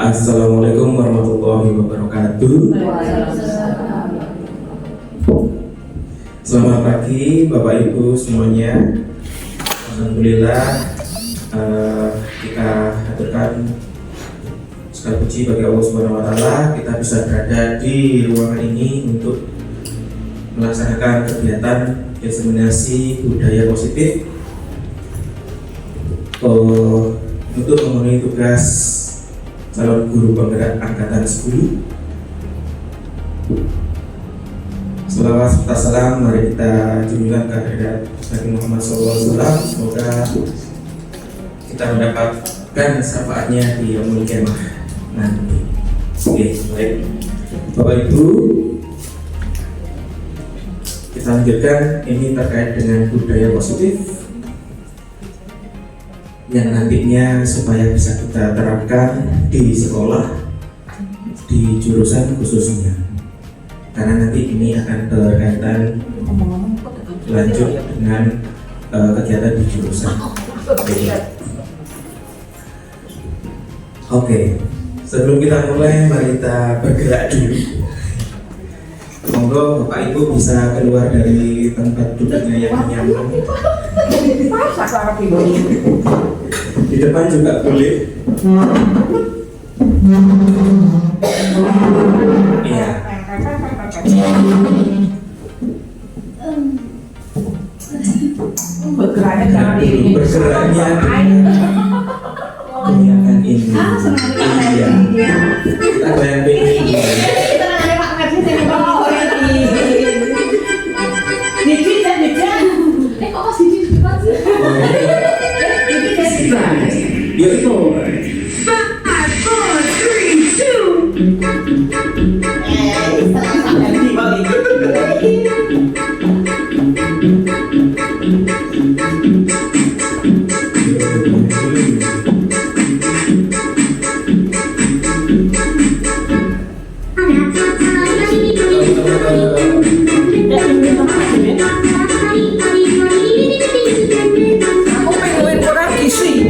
Assalamualaikum warahmatullahi wabarakatuh. Selamat pagi Bapak Ibu semuanya. Alhamdulillah kita haturkan segala puji bagi Allah Subhanahu wa taala, kita bisa berada di ruangan ini untuk melaksanakan kegiatan diseminasi budaya positif untuk memenuhi tugas calon guru penggerak angkatan 10. Salawat serta salam mari kita junjungkan kehadirat Nabi Muhammad SAW. Semoga kita mendapatkan syafaatnya di yaumul qiyamah nanti. Oke, baik Bapak Ibu, kita lanjutkan. Ini terkait dengan budaya positif yang nantinya supaya bisa kita terapkan di sekolah, di jurusan khususnya, karena nanti ini akan berkaitan lanjut dengan kegiatan di jurusan. Oke, sebelum kita mulai, mari kita bergerak dulu. Monggo Bapak Ibu bisa keluar dari tempat duduknya yang nyaman. Di depan juga boleh. Iya. Bergeraknya goyangan ini. Iya. Kita goyang ini. Beautiful. 5, Aku pengen kurang gizi.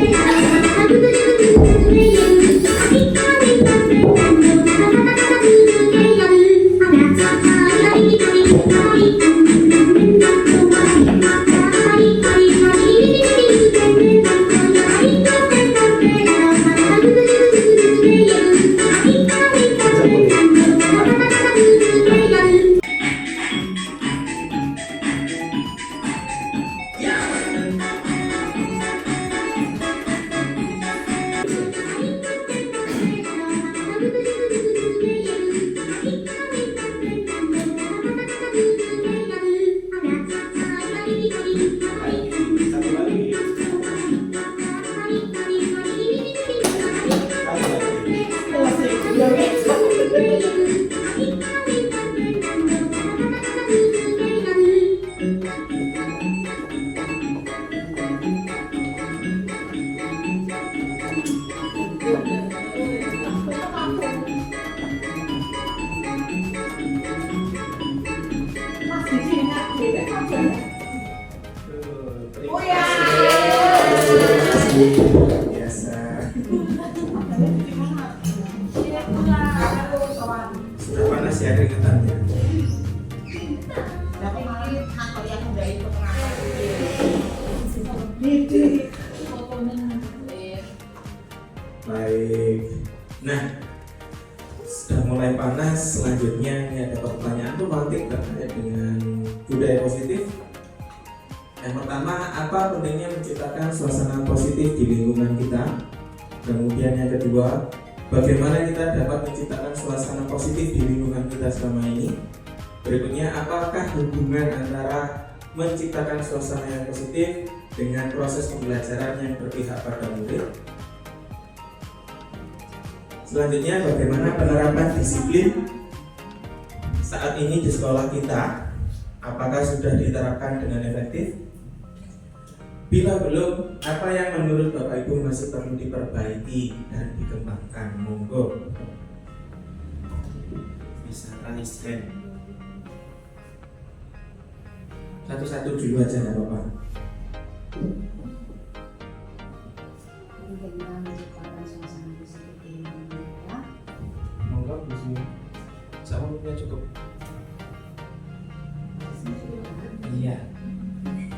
Biasa. Sudah panas ya keringetannya. Baik. Nah, sudah mulai panas. Selanjutnya ini ada pertanyaan romantik terkait dengan budaya positif. Yang pertama, apa pentingnya menciptakan suasana positif di lingkungan kita? Kemudian yang kedua, bagaimana kita dapat menciptakan suasana positif di lingkungan kita selama ini? Berikutnya, apakah hubungan antara menciptakan suasana yang positif dengan proses pembelajaran yang berpihak pada murid? Selanjutnya, bagaimana penerapan disiplin saat ini di sekolah kita? Apakah sudah diterapkan dengan efektif? Bila belum, apa yang menurut Bapak Ibu masih perlu diperbaiki dan dikembangkan? Monggo. Bisa raise hand. Satu-satu dulu aja nggak apa-apa. Bagaimana menciptakan suasana positif di lingkungan kita? Waktunya cukup. Iya.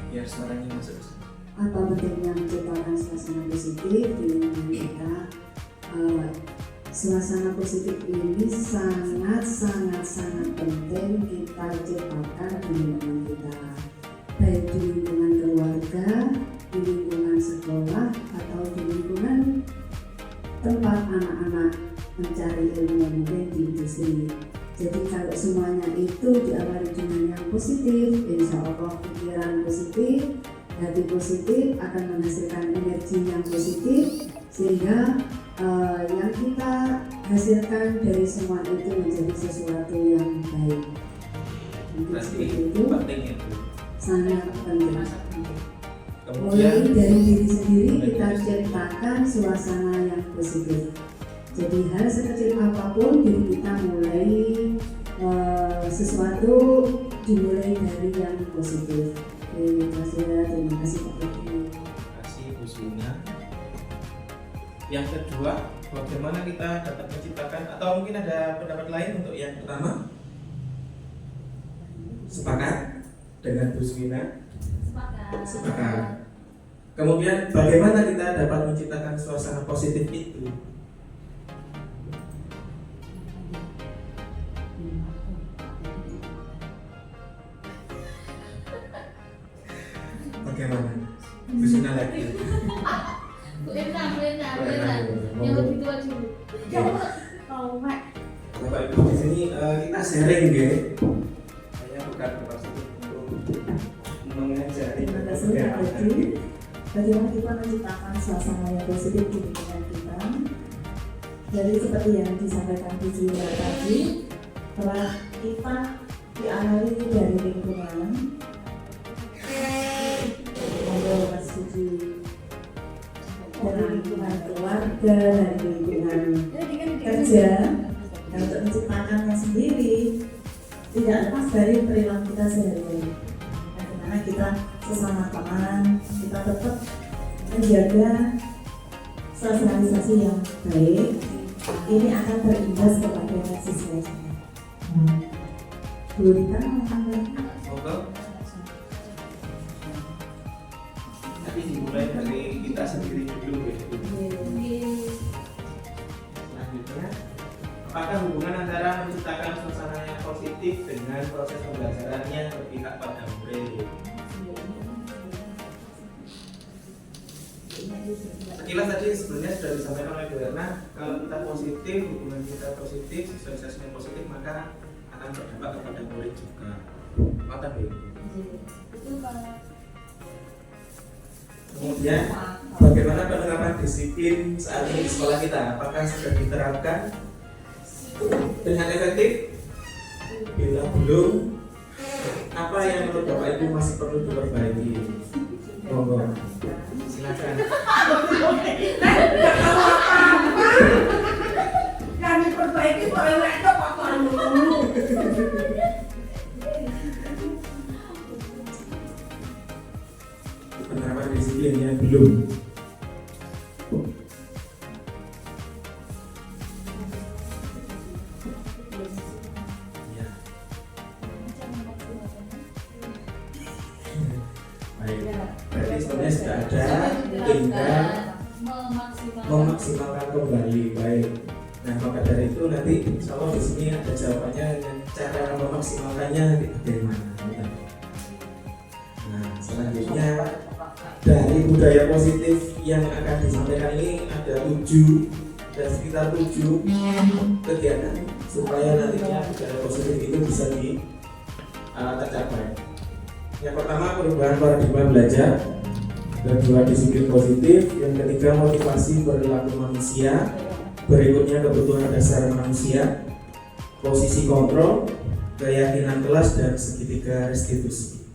Biar suaranya masuk. Apa pentingnya menciptakan suasana positif di lingkungan kita? Suasana positif ini sangat penting kita ciptakan di lingkungan kita, baik di lingkungan keluarga, di lingkungan sekolah, atau di lingkungan tempat anak-anak mencari ilmu, mungkin di industri. Jadi kalau semuanya itu diawali dengan yang positif, insya Allah pikiran positif, hati positif akan menghasilkan energi yang positif, sehingga yang kita hasilkan dari semua itu menjadi sesuatu yang baik. Mungkin Berarti seperti itu penting itu. sangat penting. Kemudian Mulai dari diri sendiri kita ciptakan suasana yang positif. Jadi hal sekecil apapun diri kita mulai sesuatu dimulai dari yang positif. Terima kasih Pak Budi. Terima kasih Bu Suna. Yang kedua, bagaimana kita dapat menciptakan, atau mungkin ada pendapat lain untuk yang pertama? Sepakat dengan Bu Suna? Sepakat. Kemudian bagaimana kita dapat menciptakan suasana positif itu? Bagaimana? Bu Suna lagi. Bu Erna. Yang lebih tua dulu. Tahu Mak. Bapak Ibu di sini kita sharing ya. Saya bukan bermaksud untuk mengajari. Terima kasih Pak Budi. Bagaimana kita menciptakan suasana yang positif di lingkungan kita? Jadi seperti yang disampaikan Bu Jura tadi, telah kita diawali dari lingkungan. Mas Suci, dari lingkungan keluarga, dari lingkungan kerja, dan untuk menciptakannya sendiri tidak lepas dari perilaku kita sehari-hari. Bagaimana kita sesama teman, kita tetap menjaga sosialisasi yang baik. Ini akan berimbas kepada siswa. Bu Rita mau tambahkan? Monggo. Tapi dimulai dari kita sendiri dulu ya. Selanjutnya, apakah hubungan antara menciptakan suasana yang positif dengan proses pembelajarannya berpihak pada murid? Sekilas tadi sebenarnya sudah disampaikan oleh Bu Erna, kalau kita positif, hubungan kita positif, sosialisasinya positif, maka akan berdampak kepada murid juga. Mata Bu. Kemudian bagaimana penerapan disiplin saat ini di sekolah kita? Apakah sudah diterapkan dengan efektif? Bila belum, apa yang menurut Bapak Ibu masih perlu diperbaiki? Monggo, silakan. Yang diperbaiki toiletnya kotor dulu. Penerapan disiplinnya belum. Ya. Baik. Berarti sebenarnya sudah ada, tinggal memaksimalkan kembali. Baik. Nah, maka dari itu nanti insya Allah di sini ada jawabannya dengan cara memaksimalkannya bagaimana. Nah, selanjutnya dari budaya positif yang akan disampaikan ini ada 7 dan sekitar 7 kegiatan supaya nantinya budaya positif itu bisa tercapai. Yang pertama perubahan paradigma belajar, kedua disiplin positif, yang ketiga motivasi perilaku manusia, berikutnya kebutuhan dasar manusia, posisi kontrol, keyakinan kelas, dan segitiga restitusi.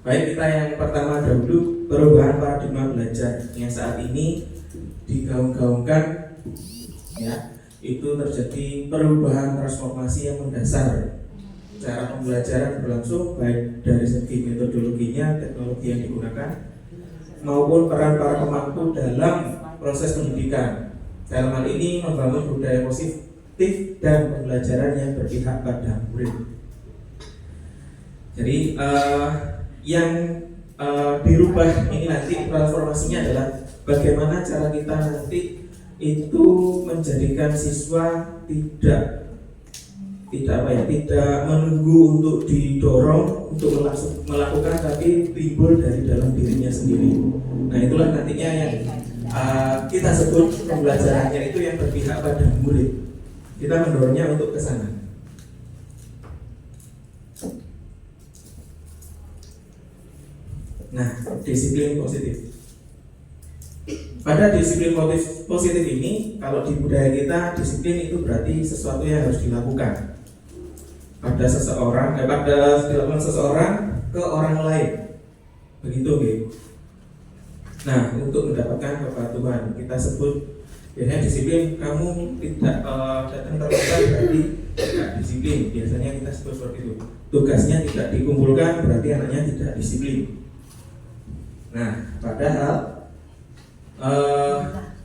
Baik, kita yang pertama dahulu perubahan paradigma belajar yang saat ini digaung-gaungkan, ya, itu terjadi perubahan transformasi yang mendasar. Cara pembelajaran berlangsung baik dari segi metodologinya, teknologi yang digunakan, maupun peran para pemangku dalam proses pendidikan. Dalam hal ini membangun budaya aktif dan pembelajaran yang berpihak pada murid. Jadi yang dirubah ini nanti transformasinya adalah bagaimana cara kita nanti itu menjadikan siswa tidak menunggu untuk didorong untuk melakukan, tapi timbul dari dalam dirinya sendiri. Nah, itulah nantinya yang kita sebut pembelajarannya itu yang berpihak pada murid. Kita mendorongnya untuk ke sana. Nah, disiplin positif. Pada disiplin positif ini, kalau di budaya kita, disiplin itu berarti sesuatu yang harus dilakukan pada seseorang, dilakukan seseorang ke orang lain. Begitu, gitu. Nah, untuk mendapatkan kepatuhan, kita sebut biasanya disiplin. Kamu tidak datang terlambat berarti tidak disiplin. Biasanya kita sebut seperti itu. Tugasnya tidak dikumpulkan berarti anaknya tidak disiplin. Nah, padahal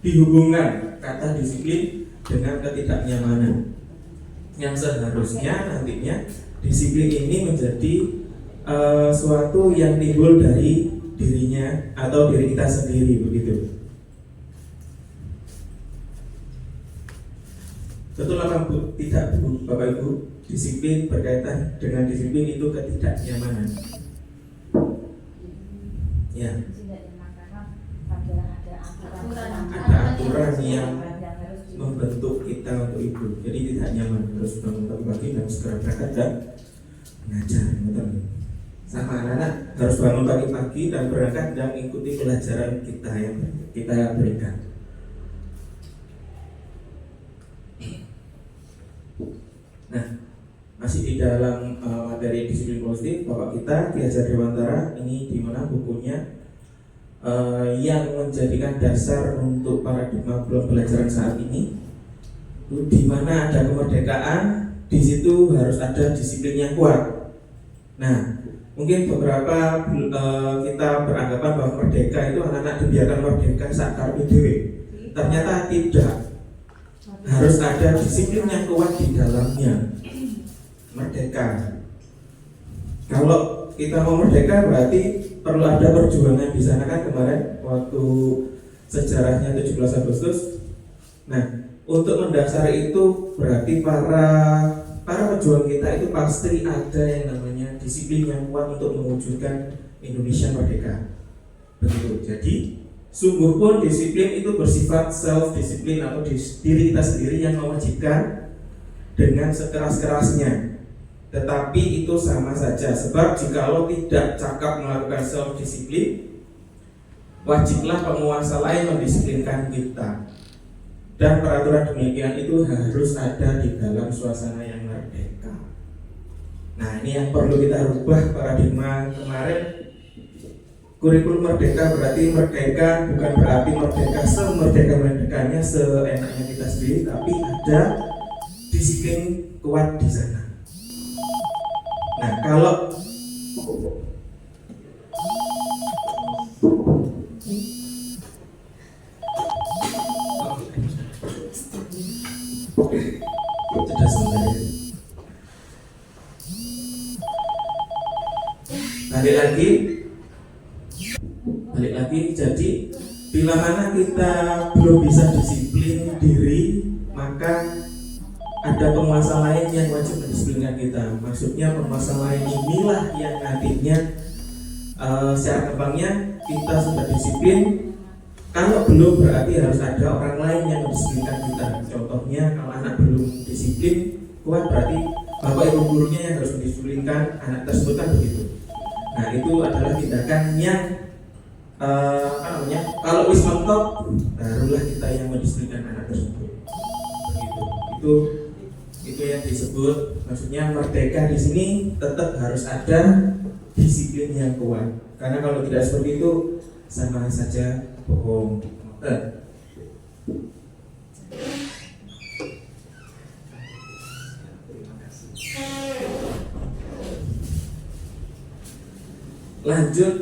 dihubungkan kata disiplin dengan ketidaknyamanan, yang seharusnya nantinya disiplin ini menjadi suatu yang timbul dari dirinya atau diri kita sendiri, begitu. Betul apa Bu? Tidak Bu, Bapak Ibu? Disiplin berkaitan dengan disiplin itu ketidaknyamanan. Ya. Ada aturan yang membentuk kita untuk itu. Jadi tidak nyaman, harus bangun pagi dan segera berangkat dan mengajar. Sama anak-anak harus bangun pagi-pagi dan berangkat dan ikuti pelajaran kita yang kita berikan. Nah, masih di dalam materi disiplin positif, Bapak kita Ki Hajar Dewantara ini di mana bukunya yang menjadikan dasar untuk paradigma pembelajaran saat ini, di mana ada kemerdekaan, di situ harus ada disiplin yang kuat. Nah, mungkin beberapa kita beranggapan bahwa merdeka itu anak-anak dibiarkan merdeka sakar dewe. Ternyata tidak. Harus ada disiplin yang kuat di dalamnya. Merdeka. Kalau kita mau merdeka berarti perlu ada perjuangan di sana kan kemarin waktu sejarahnya 17 Agustus. Nah, untuk mendasari itu berarti para pejuang kita itu pasti ada yang namanya disiplin yang kuat untuk mewujudkan Indonesia merdeka. Begitu. Jadi sungguh pun disiplin itu bersifat self disiplin atau diri kita sendiri yang mewajibkan dengan sekeras-kerasnya. Tetapi itu sama saja, sebab jikalau tidak cakap melakukan self disiplin, wajiblah penguasa lain mendisiplinkan kita. Dan peraturan demikian itu harus ada di dalam suasana yang merdeka. Nah, ini yang perlu kita rubah paradigma kemarin. Kurikulum merdeka berarti merdeka bukan berarti merdeka semerdeka-merdekanya seenaknya kita sendiri, tapi ada disiplin kuat di sana. Nah, kalau sudah sebentar. Balik lagi, jadi bila mana kita belum bisa disiplin diri, maka ada penguasa lain yang wajib mendisiplinkan kita. Maksudnya penguasa lain inilah yang nantinya secara gampangnya kita sudah disiplin. Kalau belum berarti harus ada orang lain yang mendisiplinkan kita. Contohnya kalau anak belum disiplin kuat berarti bapak ibu gurunya yang harus mendisiplinkan anak tersebut kan begitu. Nah, itu adalah tindakan yang kalau wis mentok barulah kita yang mendisiplinkan anak tersebut. Begitu. Itu yang disebut, maksudnya merdeka di sini tetap harus ada disiplin yang kuat. Karena kalau tidak seperti itu sama saja bohong. Lanjut,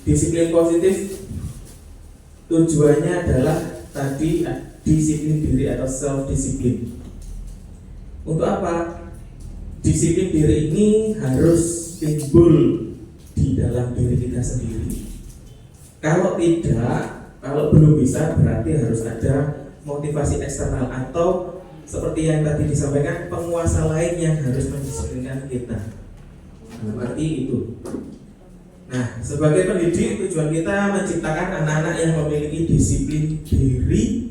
disiplin positif tujuannya adalah tadi disiplin diri atau self disiplin. Untuk apa? Disiplin diri ini harus timbul di dalam diri kita sendiri. Kalau tidak, kalau belum bisa, berarti harus ada motivasi eksternal atau seperti yang tadi disampaikan, penguasa lain yang harus mendisiplinkan kita. Berarti itu. Nah, sebagai pendidik, tujuan kita menciptakan anak-anak yang memiliki disiplin diri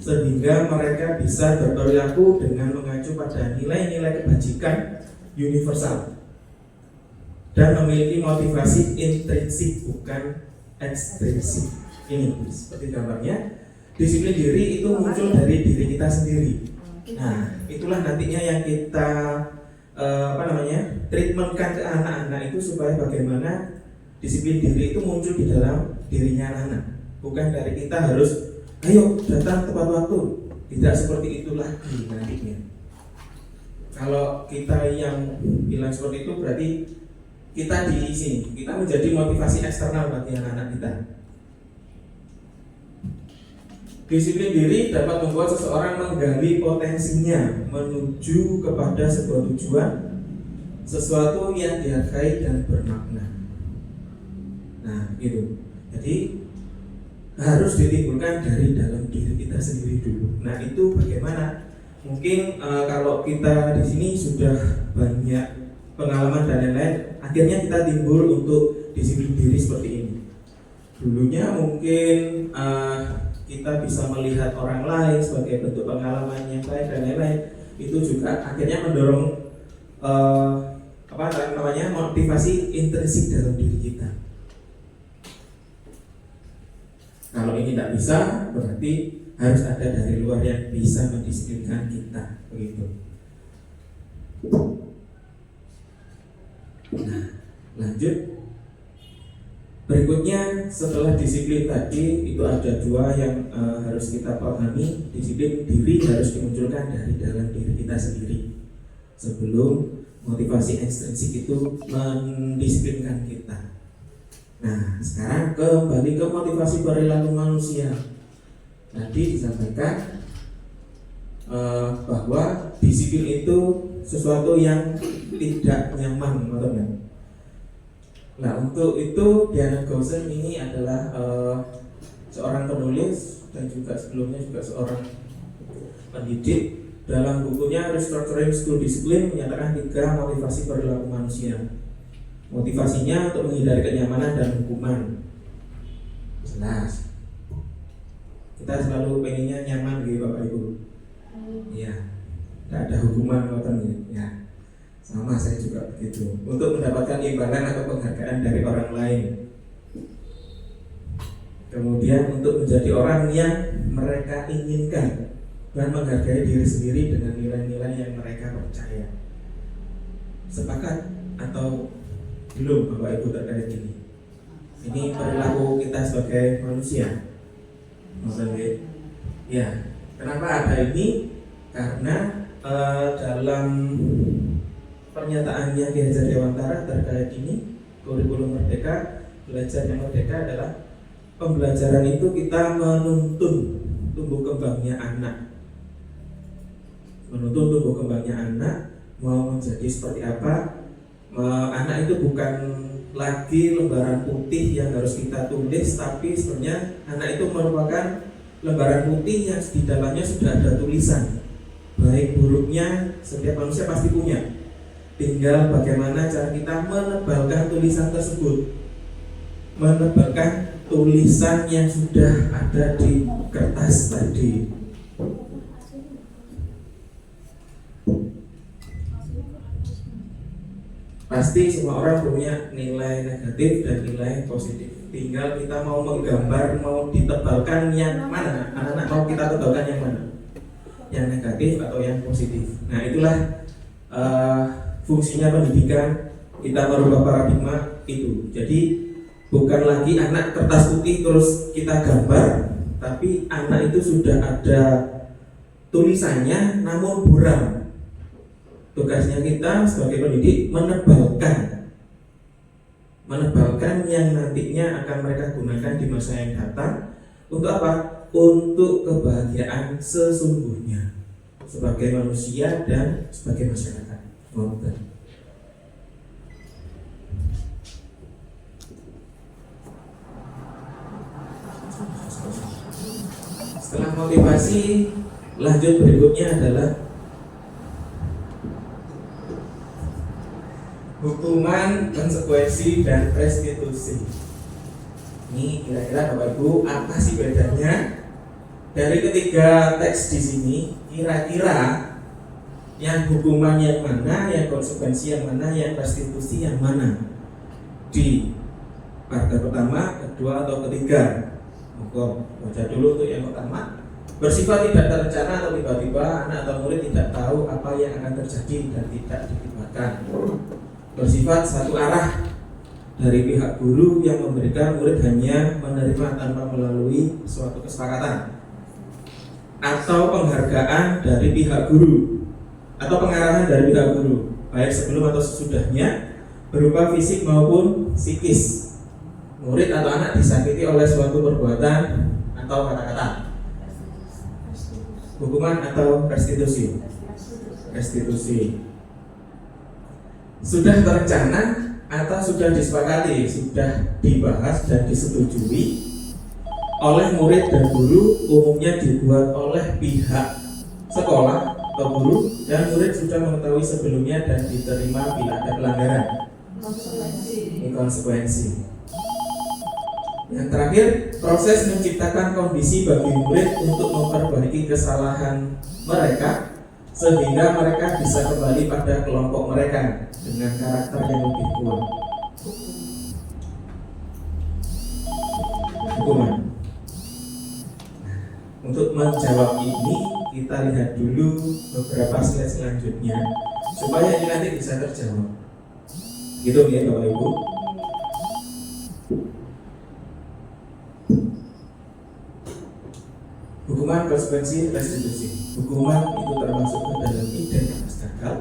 sehingga mereka bisa berperilaku dengan mengacu pada nilai-nilai kebajikan universal dan memiliki motivasi intrinsik bukan ekstrinsik. Ini seperti gambarnya, disiplin diri itu muncul dari diri kita sendiri. Nah, itulah nantinya yang kita treatmentkan ke anak-anak itu supaya bagaimana disiplin diri itu muncul di dalam dirinya anak-anak, bukan dari kita harus ayo datang tepat waktu. Tidak seperti itu lagi nantinya. Kalau kita yang bilang seperti itu berarti kita di sini, kita menjadi motivasi eksternal bagi anak-anak kita. Disiplin diri dapat membuat seseorang menggali potensinya menuju kepada sebuah tujuan, sesuatu yang dihargai dan bermakna. Nah, gitu. Jadi harus ditimbulkan dari dalam diri kita sendiri dulu. Nah, itu bagaimana? Mungkin kalau kita di sini sudah banyak pengalaman dan lain-lain, akhirnya kita timbul untuk disiplin diri seperti ini. Dulunya mungkin kita bisa melihat orang lain sebagai bentuk pengalaman yang baik dan lain-lain. Itu juga akhirnya mendorong motivasi intrinsik dalam diri kita. Kalau ini tidak bisa, berarti harus ada dari luar yang bisa mendisiplinkan kita, begitu. Nah, lanjut. Berikutnya setelah disiplin tadi itu ada dua yang harus kita pahami. Disiplin diri harus dimunculkan dari dalam diri kita sendiri sebelum motivasi ekstrinsik itu mendisiplinkan kita. Nah, sekarang kembali ke motivasi perilaku manusia. Tadi disampaikan bahwa disiplin itu sesuatu yang tidak nyaman, teman-teman. Nah, untuk itu Diana Gausen ini adalah seorang penulis dan juga sebelumnya juga seorang pendidik. Dalam bukunya Restructuring School Discipline menyatakan 3 motivasi perilaku manusia. Motivasinya untuk menghindari kenyamanan dan hukuman. Jelas. Kita selalu pengennya nyaman gitu Bapak Ibu. Iya. Tidak ada hukuman katanya. Ya. Sama saya juga begitu. Untuk mendapatkan imbalan atau penghargaan dari orang lain. Kemudian untuk menjadi orang yang mereka inginkan dan menghargai diri sendiri dengan nilai-nilai yang mereka percaya. Sepakat atau belum Bapak Ibu terkait ini? Ini perilaku kita sebagai manusia. Ya, kenapa ada ini? Karena dalam pernyataannya Ki Hajar Dewantara terkait ini, kurikulum merdeka, belajar yang merdeka adalah pembelajaran itu kita menuntun tumbuh kembangnya anak. Menuntun tumbuh kembangnya anak mau menjadi seperti apa. Anak itu bukan lagi lembaran putih yang harus kita tulis, tapi sebenarnya anak itu merupakan lembaran putih yang di dalamnya sudah ada tulisan. Baik buruknya setiap manusia pasti punya. Tinggal bagaimana cara kita menebalkan tulisan tersebut, menebalkan tulisan yang sudah ada di kertas tadi. Pasti semua orang punya nilai negatif dan nilai positif. Tinggal kita mau menggambar, mau ditebalkan yang mana. Anak-anak mau kita tebalkan yang mana, yang negatif atau yang positif. Nah, itulah fungsinya pendidikan. Kita merubah paradigma itu. Jadi bukan lagi anak kertas putih terus kita gambar, tapi anak itu sudah ada tulisannya namun buram. Tugasnya kita sebagai pendidik menebalkan yang nantinya akan mereka gunakan di masa yang datang. Untuk apa? Untuk kebahagiaan sesungguhnya. sebagai manusia dan sebagai masyarakat. Ngoten. Setelah motivasi, lanjut berikutnya adalah hukuman, konsekuensi, dan restitusi. Ini kira-kira Bapak Ibu apa sih bedanya dari ketiga teks di sini? Kira-kira yang hukuman yang mana, yang konsekuensi yang mana, yang restitusi yang mana di paragraf pertama, kedua, atau ketiga? Monggo baca dulu untuk yang pertama. Bersifat tidak terencana atau tiba-tiba anak atau murid tidak tahu apa yang akan terjadi dan tidak dilibatkan. Bersifat satu arah dari pihak guru yang memberikan murid hanya menerima tanpa melalui suatu kesepakatan, atau penghargaan dari pihak guru atau pengarahan dari pihak guru baik sebelum atau sesudahnya berupa fisik maupun psikis. Murid atau anak disakiti oleh suatu perbuatan atau kata-kata. Hukuman atau restitusi? Restitusi. Sudah terencana atau sudah disepakati, sudah dibahas dan disetujui oleh murid dan guru, umumnya dibuat oleh pihak sekolah atau guru, dan murid sudah mengetahui sebelumnya dan diterima bila ada pelanggaran. Ini konsekuensi. Yang terakhir, proses menciptakan kondisi bagi murid untuk memperbaiki kesalahan mereka sehingga mereka bisa kembali pada kelompok mereka dengan karakter yang lebih kuat. Hukuman. Untuk menjawab ini, kita lihat dulu beberapa slide selanjutnya supaya ini nanti bisa terjawab. Gitu ya Bapak Ibu. Hukuman, konsekuensi, restitusi. Hukuman itu termasuk ke dalam identitas gagal.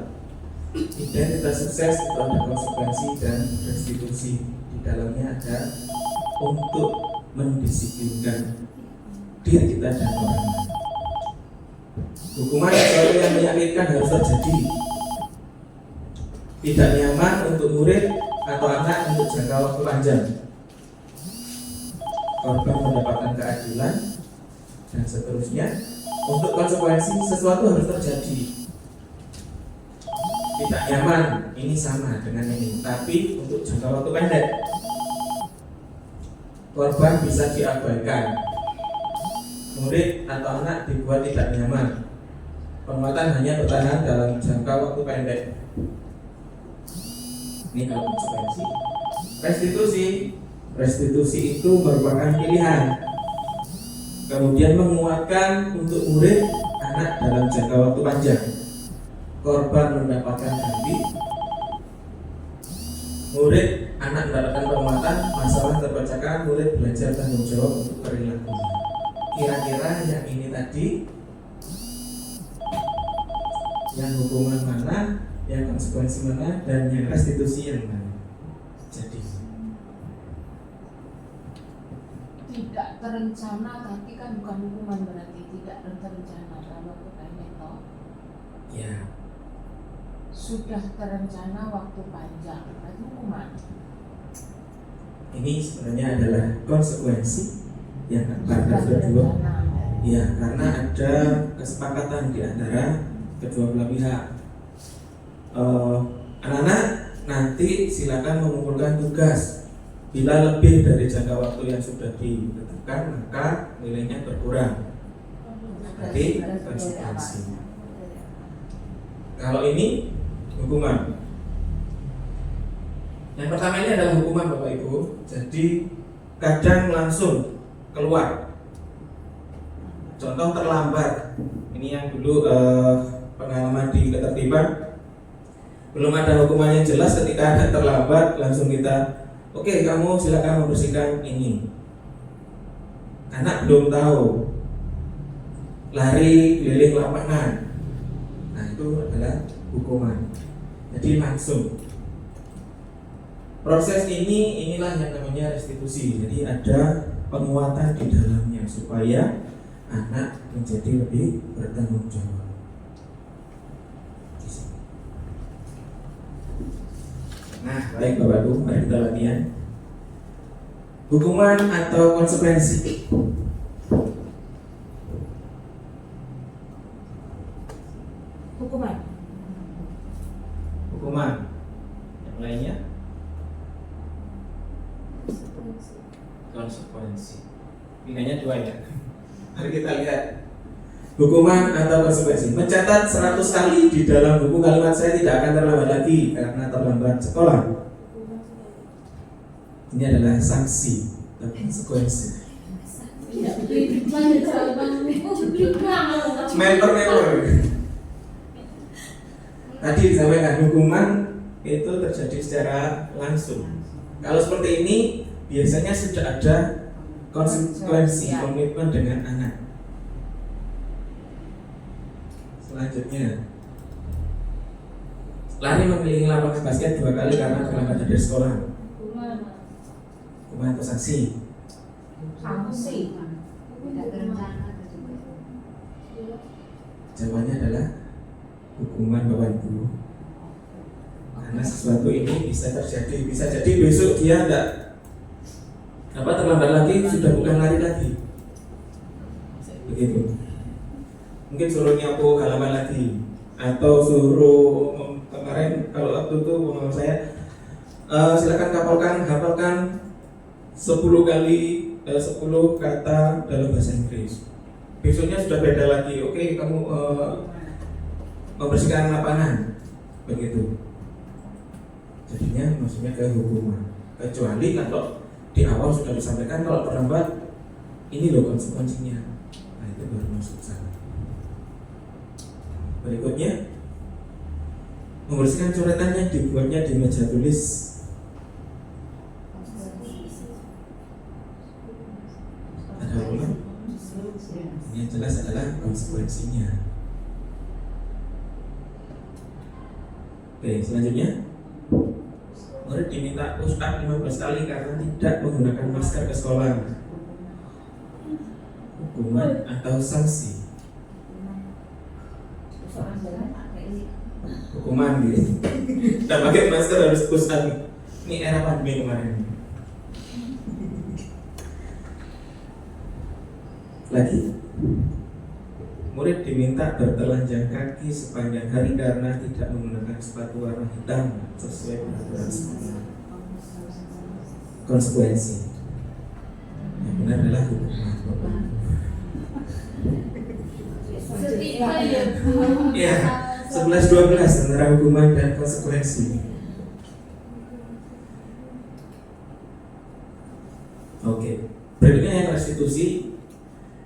Identitas sukses itu ada konsekuensi dan restitusi. Di dalamnya ada untuk mendisiplinkan diri kita dan orang lain. Hukuman sesuatu yang menyakitkan harus terjadi. Tidak nyaman untuk murid atau anak untuk jangka waktu panjang. Korban mendapatkan keadilan dan seterusnya. Untuk konsekuensi, sesuatu harus terjadi. Tidak nyaman, ini sama dengan ini, tapi untuk jangka waktu pendek. Korban bisa diabaikan. Murid atau anak dibuat tidak nyaman. Penguatan hanya bertahan dalam jangka waktu pendek. Ini kalau konsekuensi. Restitusi. Restitusi itu merupakan pilihan. Kemudian menguatkan untuk murid, anak dalam jangka waktu panjang. Korban mendapatkan ganti, murid, anak mendapatkan penguatan, masalah terpecahkan, murid belajar tanggung jawab untuk perilakunya. Kira-kira yang ini tadi, yang hukuman mana, yang konsekuensi mana, dan yang restitusi yang mana? Jadi tidak terencana, tapi kan bukan hukuman, berarti tidak terencana dalam waktu pendek toh. ya, Sudah terencana waktu panjang, berarti hukuman. ini sebenarnya adalah konsekuensi yang paragraf Sudah kedua. terencana. Ya, karena ada kesepakatan di antara kedua belah pihak. Anak-anak nanti silakan mengumpulkan tugas. Bila lebih dari jangka waktu yang sudah ditetapkan, maka nilainya berkurang. Berarti konsekuensi. Kalau ini hukuman. Yang pertama ini adalah hukuman Bapak Ibu. Jadi kadang langsung keluar. Contoh terlambat. Ini yang dulu pengalaman di ketertiban. Belum ada hukumannya jelas, ketika ada terlambat langsung kita, oke, kamu silakan membersihkan ini. Anak belum tahu, lari keliling lapangan. Nah, itu adalah hukuman. Jadi langsung. Proses inilah yang namanya restitusi. Jadi ada penguatan di dalamnya supaya anak menjadi lebih bertanggung jawab. Nah, baik Bapak Ibu, mari kita latihan. Hukuman atau konsekuensi? Hukuman. Hukuman. Yang lainnya? Konsekuensi. Pilihannya dua ya. Mari kita lihat. Hukuman atau konsekuensi. Mencatat 100 kali di dalam buku kalimat saya tidak akan terlambat lagi karena terlambat sekolah. Ini adalah sanksi dan konsekuensi. Member. Tadi disampaikan hukuman itu terjadi secara langsung. Kalau seperti ini biasanya sudah ada konsekuensi komitmen dengan anak. Selanjutnya, lari mengelilingi lapangan basket 2 kali karena terlambat dari sekolah. Hukuman atau sanksi? Sanksi. Tidak terencana juga. Jawabannya adalah hukuman Bapak Ibu. Karena sesuatu ini bisa terjadi, bisa jadi besok dia tidak terlambat lagi, sudah bukan lari lagi. Begitu. Mungkin suruh nyapu halaman lagi, atau suruh kemarin kalau waktu itu saya silakan hafalkan 10 kali 10 kata dalam bahasa Inggris. Besoknya sudah beda lagi. Oke, kamu membersihkan lapangan, begitu. Jadinya maksudnya ke hukuman. Kecuali kalau di awal sudah disampaikan kalau terlambat ini loh konsekuensinya. Nah itu baru masuk sana. Berikutnya, membersihkan coretan yang dibuatnya di meja tulis. Ada hukuman? Ini yang jelas adalah konsekuensinya. Oke, selanjutnya, murid diminta push up 15 kali karena tidak menggunakan masker ke sekolah. Hukuman atau sanksi? Hukuman gitu. Kita pakai masker harus push up. Ini era pandemi kemarin. Lagi, murid diminta bertelanjang kaki sepanjang hari karena tidak menggunakan sepatu warna hitam sesuai peraturan sekolah. Konsekuensi. Yang benar adalah hukuman. Ya, 11-12 antara hukuman dan konsekuensi. Oke, berikutnya yang restitusi.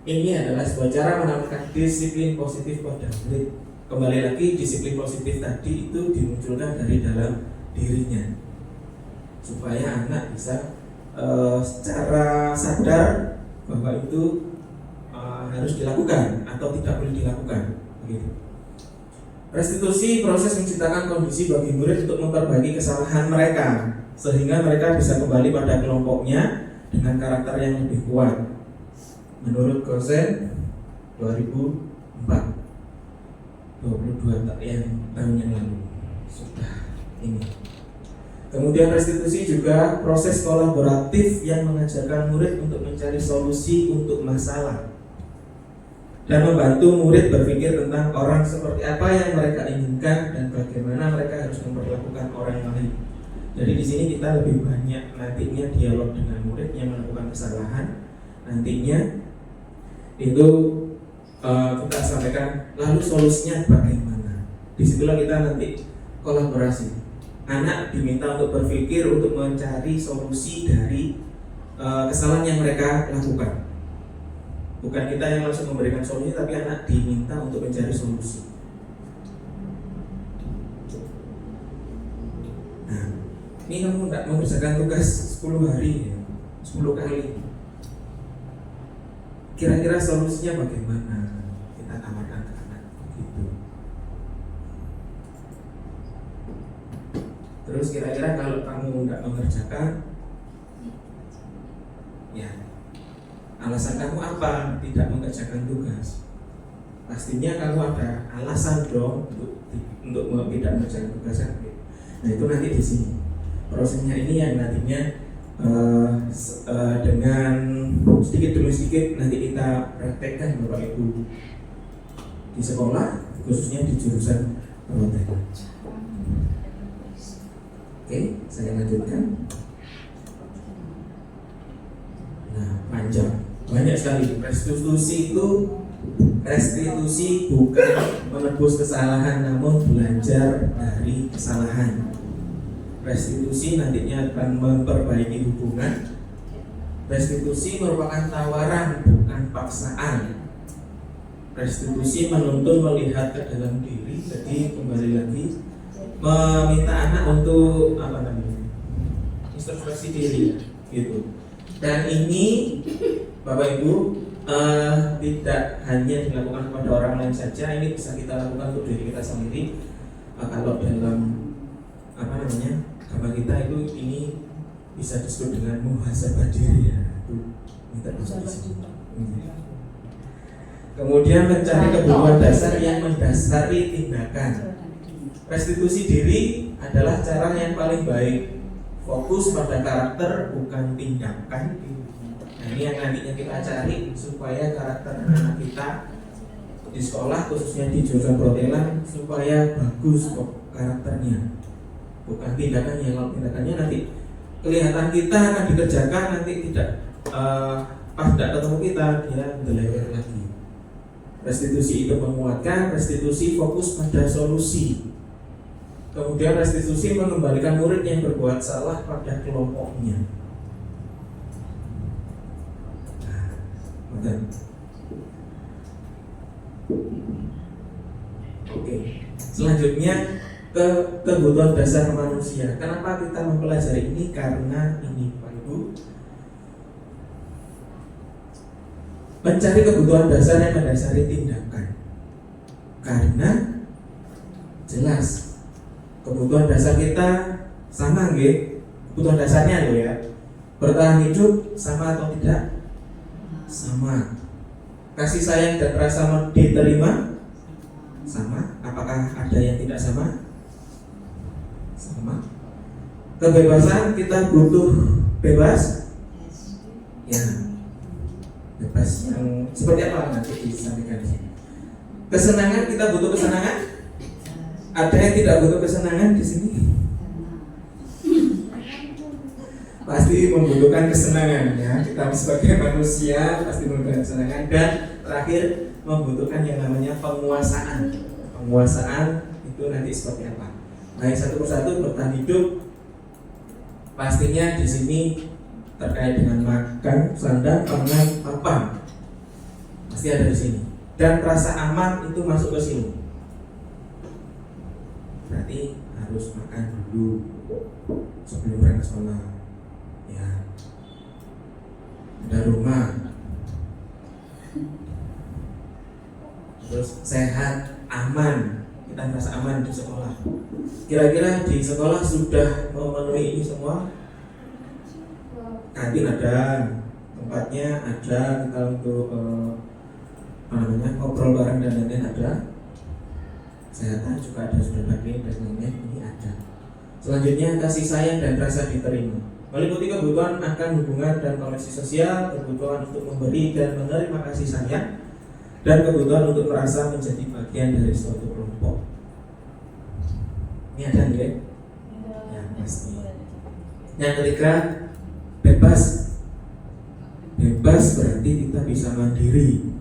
Ini adalah sebuah cara menanamkan disiplin positif pada murid. Kembali lagi, disiplin positif tadi itu dimunculkan dari dalam dirinya, supaya anak bisa secara sadar bahwa itu harus dilakukan atau tidak boleh dilakukan. Begitu. Restitusi proses menciptakan kondisi bagi murid untuk memperbaiki kesalahan mereka sehingga mereka bisa kembali pada kelompoknya dengan karakter yang lebih kuat. Menurut Gosen 2004, 22 tahun yang lalu sudah ini. Kemudian restitusi juga proses kolaboratif yang mengajarkan murid untuk mencari solusi untuk masalah dan membantu murid berpikir tentang orang seperti apa yang mereka inginkan dan bagaimana mereka harus memperlakukan orang lain. Jadi di sini kita lebih banyak nantinya dialog dengan murid yang melakukan kesalahan. Nantinya itu kita sampaikan lalu solusinya bagaimana. Disitulah kita nanti kolaborasi. Anak diminta untuk berpikir untuk mencari solusi dari kesalahan yang mereka lakukan. Bukan kita yang langsung memberikan solusi, tapi anak diminta untuk mencari solusi. Nah, ini kamu tidak mengerjakan tugas 10 hari ya, 10 kali. Kira-kira solusinya bagaimana? Kita tawarkan ke anak gitu. Terus kira-kira kalau kamu tidak mengerjakan, ya alasan kamu apa tidak mengerjakan tugas? Pastinya kamu ada alasan dong untuk tidak mengerjakan tugas. Nah itu nanti di sini. prosesnya ini yang nantinya dengan sedikit demi sedikit nanti kita praktekkan Bapak Ibu di sekolah, khususnya di jurusan perhotelan. Oke, saya lanjutkan. Nah, panjang, banyak sekali. Restitusi bukan menebus kesalahan, namun belajar dari kesalahan. Restitusi nantinya akan memperbaiki hubungan. Restitusi merupakan tawaran, bukan paksaan. Restitusi menuntun melihat ke dalam diri, jadi kembali lagi meminta anak untuk introspeksi diri, gitu. Dan ini Bapak Ibu tidak hanya dilakukan kepada orang lain saja, ini bisa kita lakukan untuk diri kita sendiri. Kalau dalam agama kita itu ini bisa disebut dengan muhasabah diri ya. Kemudian mencari kebutuhan dasar yang mendasari tindakan. Restitusi diri adalah cara yang paling baik. Fokus pada karakter bukan tindakan. Nah, ini yang nantinya kita cari supaya karakter anak kita di sekolah, khususnya di jurusan perhotelan, supaya bagus kok karakternya, bukan tindakannya. Kalau tindakannya nanti kelihatan kita akan dikerjakan, nanti tidak pas tidak ketemu kita dia mendelewer lagi. Restitusi itu menguatkan, restitusi fokus pada solusi. Kemudian restitusi mengembalikan murid yang berbuat salah pada kelompoknya. Oke. Selanjutnya kebutuhan dasar manusia. Kenapa kita mempelajari ini? Karena ini Pak Ibu, mencari kebutuhan dasar yang mendasari tindakan. Karena jelas kebutuhan dasar kita sama nggih? Kebutuhan dasarnya loh ya. Bertahan hidup sama atau tidak? Sama. Kasih sayang dan rasa diterima sama. Apakah ada yang tidak sama? Sama. Kebebasan kita butuh bebas? Ya. Bebas yang seperti apa nanti disampaikan di sini. Kesenangan kita butuh kesenangan? Ada yang tidak butuh kesenangan di sini? Pasti membutuhkan kesenangan ya. Kita sebagai manusia pasti membutuhkan kesenangan. Dan terakhir membutuhkan yang namanya penguasaan. Penguasaan itu nanti seperti apa? Nah, satu persatu bertahan hidup pastinya di sini terkait dengan makan, sandang, pangan, papan. Pasti ada di sini. Dan rasa aman itu masuk ke sini. Berarti harus makan dulu sebelum berangkat sekolah. Ya. Ada rumah. Terus sehat, aman. Kita merasa aman di sekolah. Kira-kira di sekolah sudah memenuhi ini semua? Kantin ada, tempatnya ada, kita untuk ngobrol bareng dan lain-lain ada. Kesehatan juga ada, sudah bagian dan lain-lain ini ada. Selanjutnya kasih sayang dan rasa diterima. Meliputi kebutuhan akan hubungan dan koneksi sosial, kebutuhan untuk memberi dan menerima kasih sayang, dan kebutuhan untuk merasa menjadi bagian dari suatu kelompok. Ini ada nggak? Ya pasti. Yang ketiga, bebas. Bebas berarti kita bisa mandiri.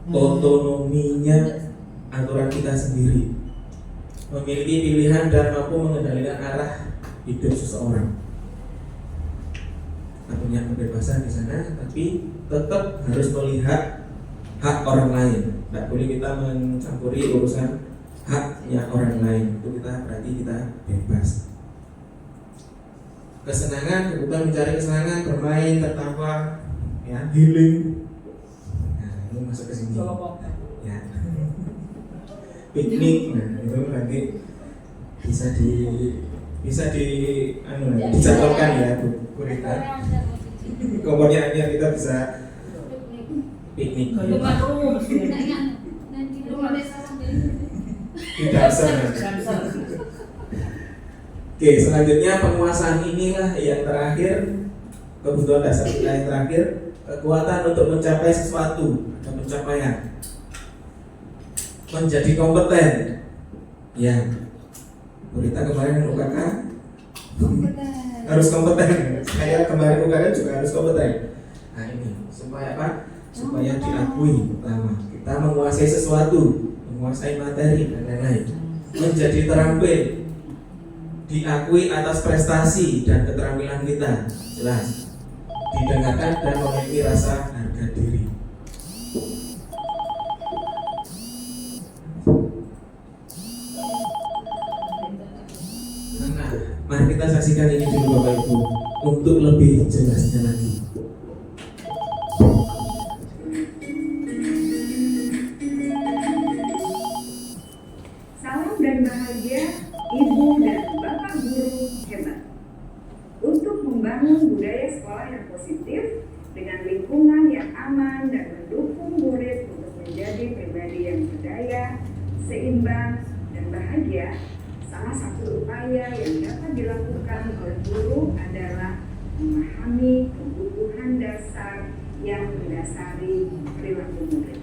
Otonominya aturan kita sendiri, memiliki pilihan dan mampu mengendalikan arah hidup seseorang. Kita punya kebebasan di sana, tapi tetap harus melihat hak orang lain. Tidak boleh kita mencampuri urusan haknya orang lain. Itu kita berarti kita bebas. Kesenangan, kebutuhan mencari kesenangan, bermain, tertawa, ya, healing. Nah, ini masuk ke sini. Ya. Piknik, nah itu nanti bisa dijadwalkan ya Bu Rita. Komponnya kita bisa piknik. Di dasar Oke, selanjutnya penguasaan inilah yang terakhir, kebutuhan dasar kita yang terakhir, kekuatan untuk mencapai sesuatu atau pencapaian, menjadi kompeten. Ya, berita kemarin UKK harus kompeten. Saya kemarin UKK juga harus kompeten. Nah ini supaya apa? Supaya diakui pertama kita menguasai sesuatu, menguasai materi dan lain-lain, menjadi terampil, diakui atas prestasi dan keterampilan kita, jelas, didengarkan dan memiliki rasa harga diri. Nah, mari kita saksikan ini dulu Bapak Ibu untuk lebih jelasnya lagi. Salam dan bahagia Ibu dan Bapak Guru hebat. Untuk membangun budaya sekolah yang positif dengan lingkungan yang aman dan mendukung murid untuk menjadi pribadi yang berdaya, seimbang, dan bahagia, salah satu upaya yang dapat dilakukan oleh guru adalah memahami kebutuhan dasar yang mendasari perilaku murid.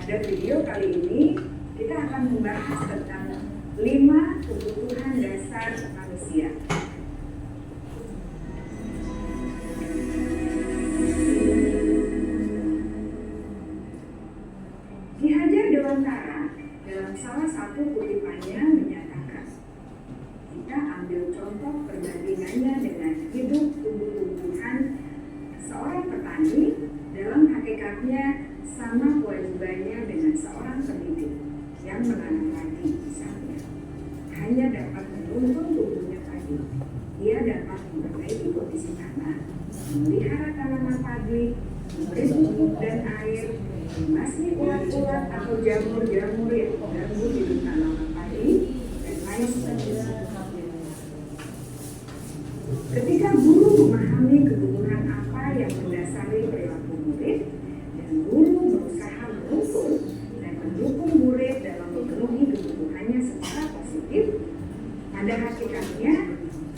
Pada video kali ini, kita akan membahas tentang 5 kebutuhan dasar manusia. Ki Hajar Dewantara dalam salah satu kutipannya menyatakan, kita ambil contoh perbandingannya dengan hidup tumbuh-tumbuhan. Seorang petani dalam hakikatnya sama kewajibannya dengan seorang pendidik yang menanam padi misalnya. Hanya dapat menuntun tumbuhnya padi. Dia dapat memperbaiki kondisi tanah, memelihara tanaman padi, memberi pupuk dan air, membasmi ulat-ulat atau jamur-jamur yang mengganggu hidup tanaman padi, dan lain sebagainya. Ketika guru memahami kebutuhan apa yang mendasari perilaku murid, dan guru berusaha menuntun dan mendukung murid dalam memenuhi kebutuhannya secara positif, pada hakikatnya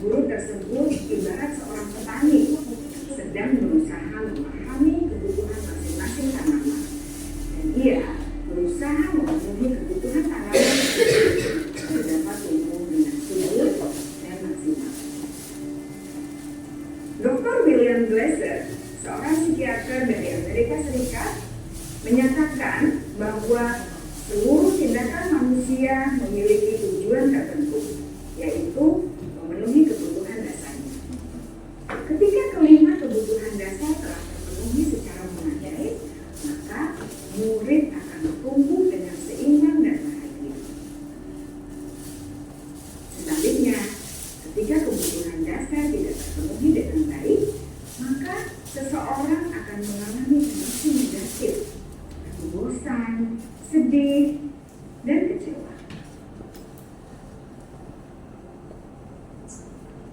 guru tersebut ibarat seorang petani sedang berusaha memahami kebutuhan masing-masing tanaman, dan ia berusaha memenuhi kebutuhan tanaman agar dapat tumbuh dengan subur dan maksimal. Dr. William Glasser, seorang psikiater dari Amerika Serikat, menyatakan bahwa seluruh tindakan manusia memiliki tujuan tertentu, yaitu memenuhi kebutuhan dasarnya. Ketika kelima kebutuhan dasar telah terpenuhi secara memadai, maka murid akan tumbuh dengan seimbang dan bahagia. Sebaliknya, ketika kebutuhan dasar tidak terpenuhi dengan baik, maka seseorang akan mengalami emosi negatif, bosan, sedih, dan kecewa.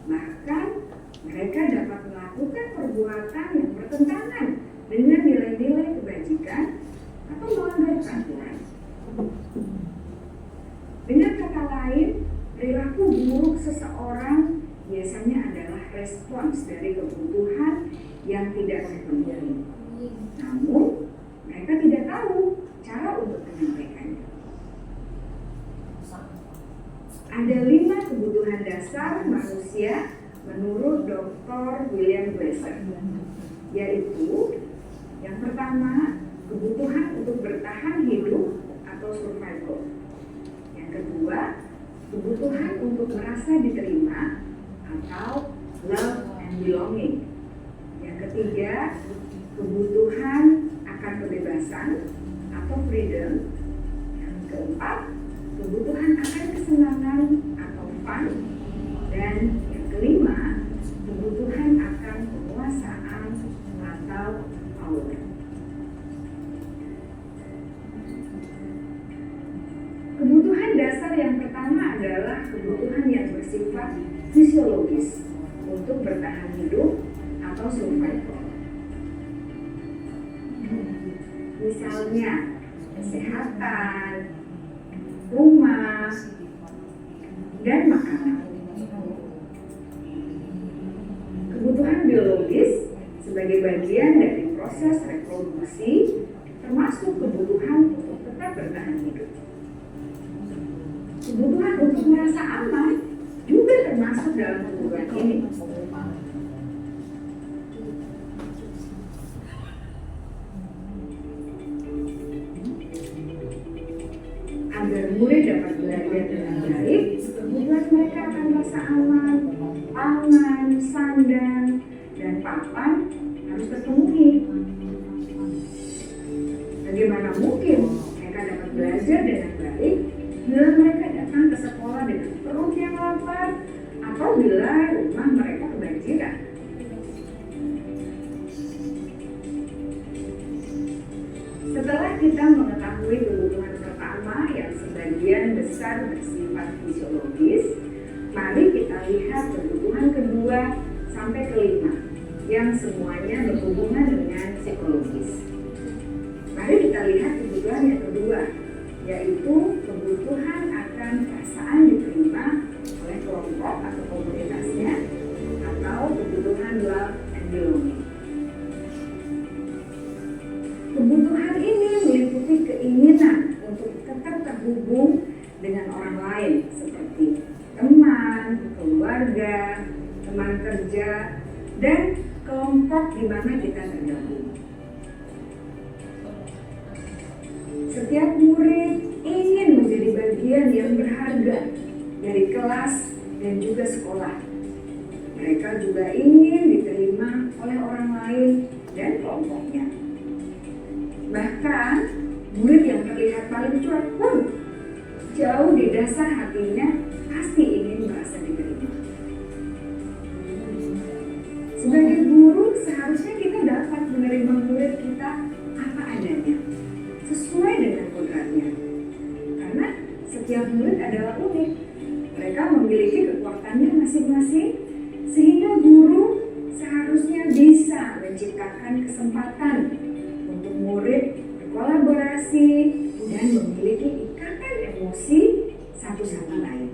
Bahkan mereka dapat melakukan perbuatan yang bertentangan dengan nilai-nilai kebajikan atau melanggar peraturan. Dengan kata lain, perilaku buruk seseorang biasanya adalah respons dari kebutuhan yang tidak terpenuhi. Namun, mereka tidak tahu cara untuk menyampaikannya. Ada 5 kebutuhan dasar manusia menurut Dr. William Glasser, yaitu yang pertama, kebutuhan untuk bertahan hidup atau survival. Yang kedua, kebutuhan untuk merasa diterima atau love and belonging. Yang ketiga, kebutuhan akan kebebasan atau freedom. Yang keempat, kebutuhan akan kesenangan atau fun. Dan yang kelima, kebutuhan akan penguasaan atau power. Kebutuhan dasar yang pertama adalah kebutuhan yang bersifat fisiologis untuk bertahan hidup atau survival. Misalnya, kesehatan, rumah, dan makanan. bagian dari proses reproduksi, termasuk kebutuhan untuk tetap bertahan hidup. Kebutuhan untuk merasa aman juga termasuk dalam kebutuhan ini. Agar murid dapat belajar dengan baik, kebutuhan mereka akan merasa aman, pangan, sandang, dan papan harus terpenuhi. Bagaimana mungkin mereka dapat belajar dengan baik bila mereka datang ke sekolah dengan perut yang lapar atau bila rumah mereka kebanjiran? Setelah kita mengetahui kebutuhan pertama yang sebagian besar bersifat fisiologis, mari kita lihat kebutuhan kedua sampai kelima yang semuanya berhubungan dengan psikologis. Mari kita lihat kebutuhan yang kedua, yaitu kebutuhan akan perasaan diterima oleh kelompok atau komunitasnya, atau kebutuhan love and belonging. Kebutuhan ini meliputi keinginan untuk tetap terhubung dengan orang lain seperti teman, keluarga, teman kerja, dan kelompok di mana kita tergabung. Setiap murid ingin menjadi bagian yang berharga dari kelas dan juga sekolah. Mereka juga ingin diterima oleh orang lain dan kelompoknya. Bahkan, murid yang terlihat paling cuek pun jauh di dasar hatinya pasti ingin merasa diterima. Sebagai guru, seharusnya kita dapat menerima murid kita apa adanya, sesuai dengan kodratnya. Karena setiap murid adalah unik. Mereka memiliki kekuatannya masing-masing, sehingga guru seharusnya bisa menciptakan kesempatan untuk murid berkolaborasi dan memiliki ikatan emosi satu sama lain.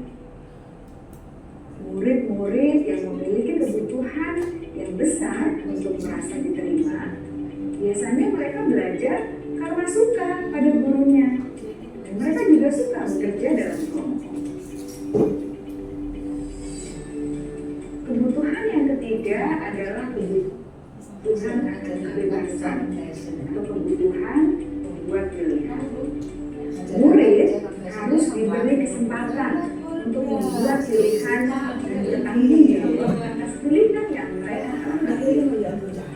Murid-murid yang memiliki kebutuhan yang besar untuk merasa diterima, biasanya mereka belajar karena suka pada gurunya, dan mereka juga suka bekerja dalam kelompok. Kebutuhan yang ketiga adalah kebutuhan akan kebebasan atau kebutuhan membuat pilihan. Murid harus diberi kesempatan untuk membuat pilihan dan bertanggung jawab atas pilihan yang mereka lakukan.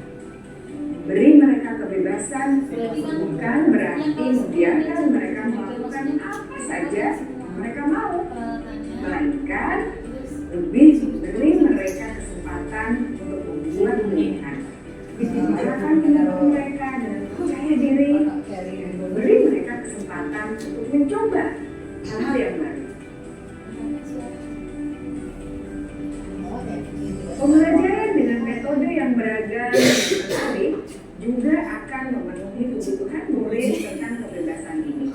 Beri mereka kebebasan bukan berarti membiarkan mereka melakukan apa saja yang mereka mau, melainkan lebih memberi mereka kesempatan untuk membuat pilihan, mengarahkan pendapat mereka dengan percaya diri, dan memberi mereka kesempatan untuk mencoba hal-hal yang baru. Pembelajaran dengan metode yang beragam dan menarik juga akan memenuhi kebutuhan murid tentang kebebasan ini.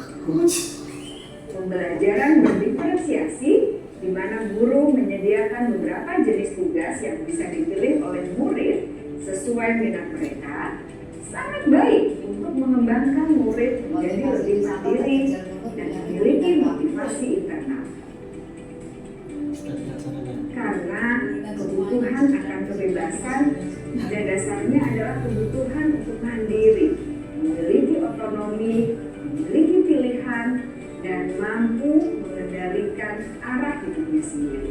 Pembelajaran berdiferensiasi, di mana guru menyediakan beberapa jenis tugas yang bisa dipilih oleh murid sesuai minat mereka, sangat baik untuk mengembangkan murid menjadi lebih mandiri dan memiliki motivasi internal. Karena kebutuhan akan kebebasan pada dasarnya adalah kebutuhan untuk mandiri, memiliki otonomi, memiliki pilihan, dan mampu mengendalikan arah hidupnya sendiri.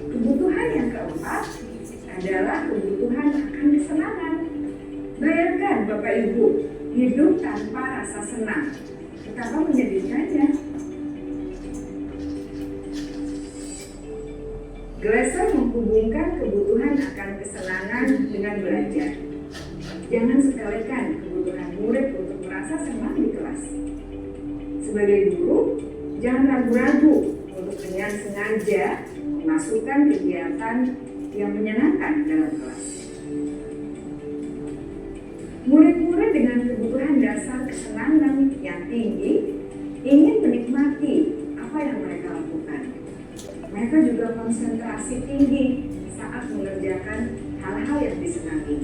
Kebutuhan yang keempat adalah kebutuhan akan kesenangan. Bayangkan Bapak Ibu hidup tanpa rasa senang, betapa menyedihkannya. Glasser menghubungkan kebutuhan akan kesenangan dengan belajar. Jangan sepelekan kebutuhan murid untuk merasa senang di kelas. Sebagai guru, jangan ragu-ragu untuk dengan sengaja memasukkan kegiatan yang menyenangkan dalam kelas. Murid-murid dengan kebutuhan dasar kesenangan yang tinggi ingin menikmati apa yang mereka lakukan. Mereka juga konsentrasi tinggi saat mengerjakan hal-hal yang disenangi.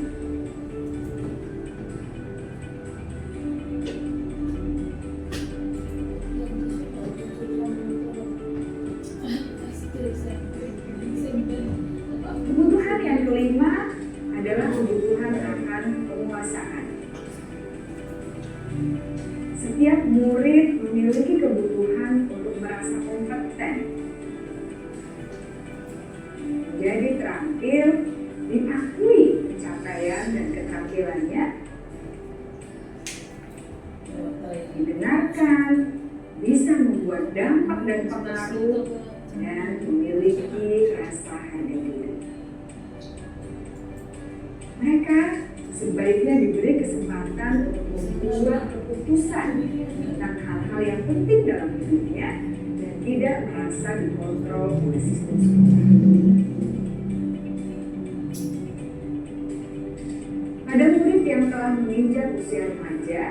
Kebutuhan yang kelima adalah kebutuhan akan penguasaan. Setiap murid memiliki kebutuhan untuk merasa kompeten, menjadi terampil, diakui pencapaian dan keterampilannya, didengarkan, bisa membuat dampak dan pengaruh, dan memiliki rasa harga diri. Mereka sebaiknya diberi kesempatan untuk membuat keputusan tentang hal-hal yang penting dalam hidupnya dan tidak merasa dikontrol oleh sistem sekolah. Pada murid yang telah menginjak usia remaja,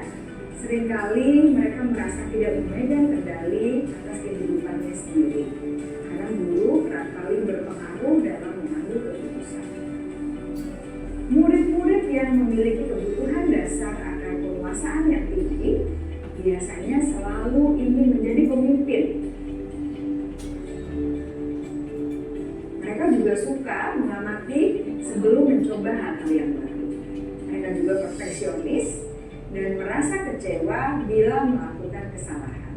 seringkali mereka merasa tidak memegang kendali atas kehidupannya sendiri, karena guru kerap kali berpengaruh dalam mengambil keputusan. Murid-murid yang memiliki kebutuhan dasar akan penguasaan yang tinggi biasanya selalu ingin menjadi pemimpin. Mereka juga suka mengamati sebelum mencoba hal-hal yang baru. Mereka juga perfeksionis dan merasa kecewa bila melakukan kesalahan.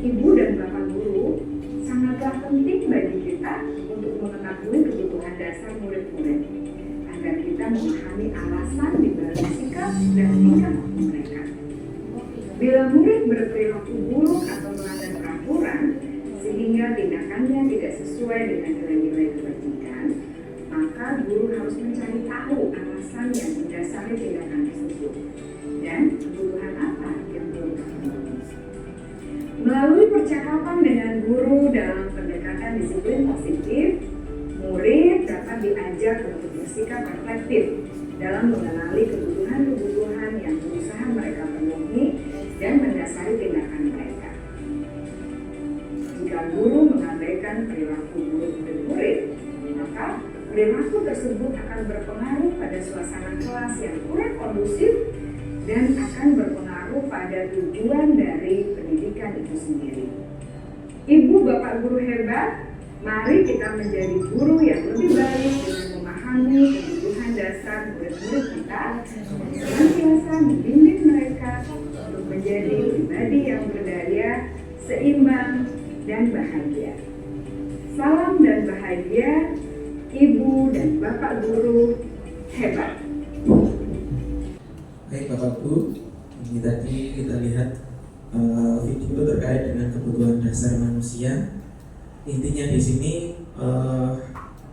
Ibu dan bapak guru sangatlah penting bagi kita untuk mengetahui kebutuhan dasar murid-murid agar kita memahami alasan di balik sikap dan tingkah laku mereka. Bila murid berperilaku buruk atau melanggar peraturan sehingga tindakannya tidak sesuai dengan nilai-nilai kebajikan, maka guru harus mencari tahu alasan yang mendasari tindakan tersebut dan kebutuhan apa yang perlu terpenuhi. Melalui percakapan dengan guru dalam pendekatan disiplin positif, murid dapat diajak untuk bersikap reflektif dalam mengenali kebutuhan-kebutuhan yang berusaha mereka penuhi dan mendasari tindakan mereka. Jika guru mengabaikan perilaku buruk murid, maka perilaku tersebut akan berpengaruh pada suasana kelas yang kurang kondusif dan akan berpengaruh pada tujuan dari pendidikan itu sendiri. Ibu bapak guru hebat, mari kita menjadi guru yang lebih baik dengan memahami kebutuhan dasar murid-murid kita dan senantiasa membimbing mereka untuk menjadi pribadi yang berdaya, seimbang, dan bahagia. Salam dan bahagia, Ibu dan Bapak Guru hebat. Baik Bapak Bu, ini tadi kita lihat video terkait dengan kebutuhan dasar manusia. Intinya di sini